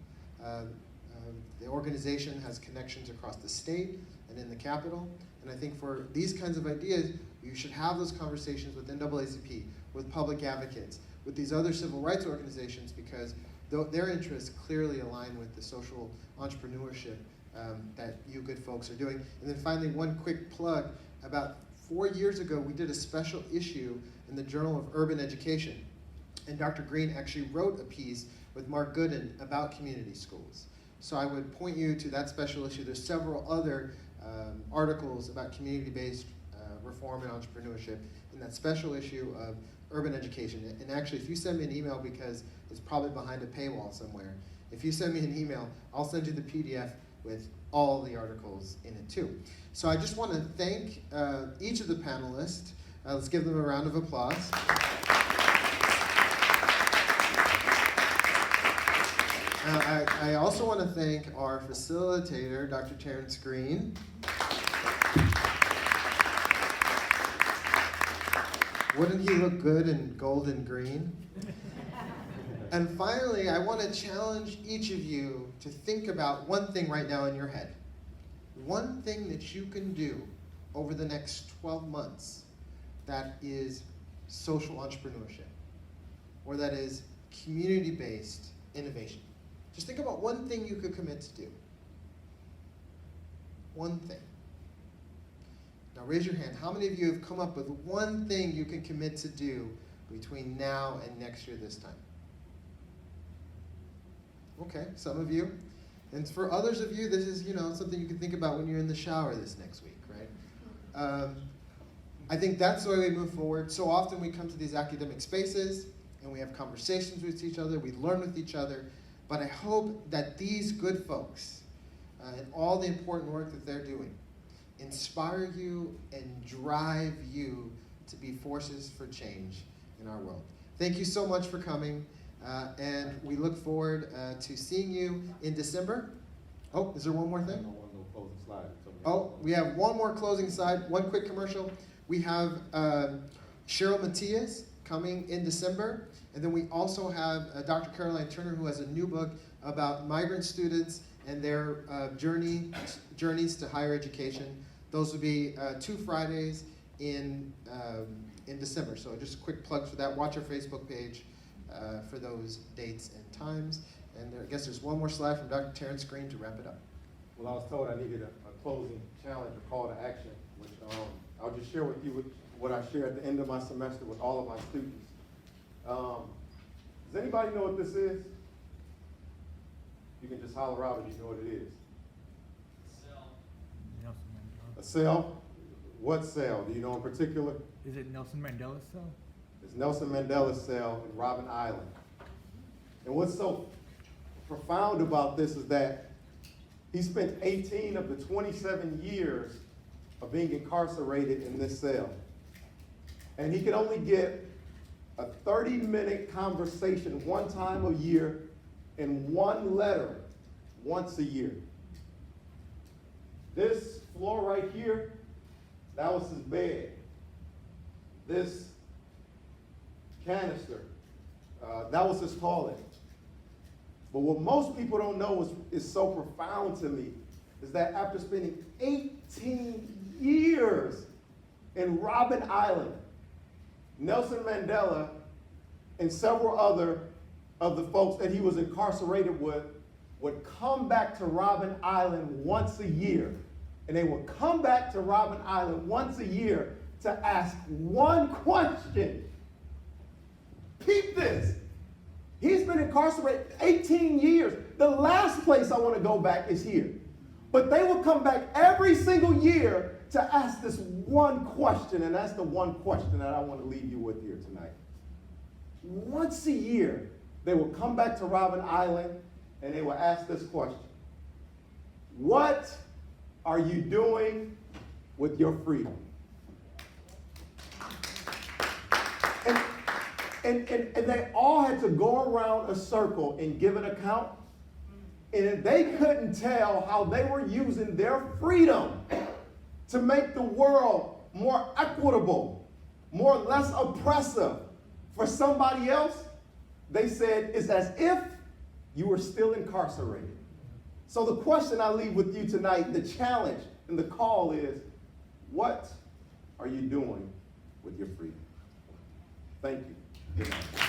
Speaker 4: The organization has connections across the state and in the Capitol, and I think for these kinds of ideas, you should have those conversations with NAACP, with public advocates, with these other civil rights organizations, because their interests clearly align with the social entrepreneurship that you good folks are doing. And then finally, one quick plug. About 4 years ago, we did a special issue in the Journal of Urban Education, and Dr. Green actually wrote a piece with Mark Gooden about community schools. So I would point you to that special issue. There's several other articles about community-based reform and entrepreneurship in that special issue of urban education. And actually, if you send me an email, because it's probably behind a paywall somewhere, if you send me an email, I'll send you the PDF with all the articles in it too. So I just want to thank each of the panelists. Let's give them a round of applause. I also want to thank our facilitator, Dr. Terrence Green. Wouldn't he look good in gold and green? And finally, I want to challenge each of you to think about one thing right now in your head. One thing that you can do over the next 12 months that is social entrepreneurship, or that is community-based innovation. Just think about one thing you could commit to do. One thing. Now raise your hand. How many of you have come up with one thing you can commit to do between now and next year this time? Okay, some of you. And for others of you, this is something you can think about when you're in the shower this next week, right? I think that's the way we move forward. So often we come to these academic spaces and we have conversations with each other, we learn with each other, but I hope that these good folks and all the important work that they're doing inspire you and drive you to be forces for change in our world. Thank you so much for coming, and we look forward to seeing you in December. Oh, is there one more thing? Oh, we have one more closing slide, one quick commercial. We have Cheryl Matias coming in December, and then we also have Dr. Caroline Turner, who has a new book about migrant students and their journeys to higher education. Those will be 2 Fridays in December. So just a quick plug for that. Watch our Facebook page for those dates and times. And I guess there's one more slide from Dr. Terrence Green to wrap it up.
Speaker 1: Well, I was told I needed a closing challenge or call to action, which I'll just share with you what I share at the end of my semester with all of my students. Does anybody know what this is? You can just holler out if you know what it is. A cell? What cell? Do you know in particular?
Speaker 14: Is it Nelson Mandela's cell?
Speaker 1: It's Nelson Mandela's cell in Robben Island. And what's so profound about this is that he spent 18 of the 27 years of being incarcerated in this cell. And he could only get a 30-minute conversation one time a year and one letter once a year. This floor right here, that was his bed. This canister, that was his toilet. But what most people don't know is so profound to me is that after spending 18 years in Robben Island, Nelson Mandela and several other of the folks that he was incarcerated with would come back to Robben Island once a year. And they would come back to Robben Island once a year to ask one question. Peep this. He's been incarcerated 18 years. The last place I want to go back is here. But they will come back every single year to ask this one question, and that's the one question that I want to leave you with here tonight. Once a year, they will come back to Robben Island, and they will ask this question. What are you doing with your freedom? And they all had to go around a circle and give an account. And they couldn't tell how they were using their freedom to make the world more equitable, more less oppressive for somebody else. They said it's as if you were still incarcerated. So the question I leave with you tonight, the challenge and the call is, what are you doing with your freedom? Thank you. Good night.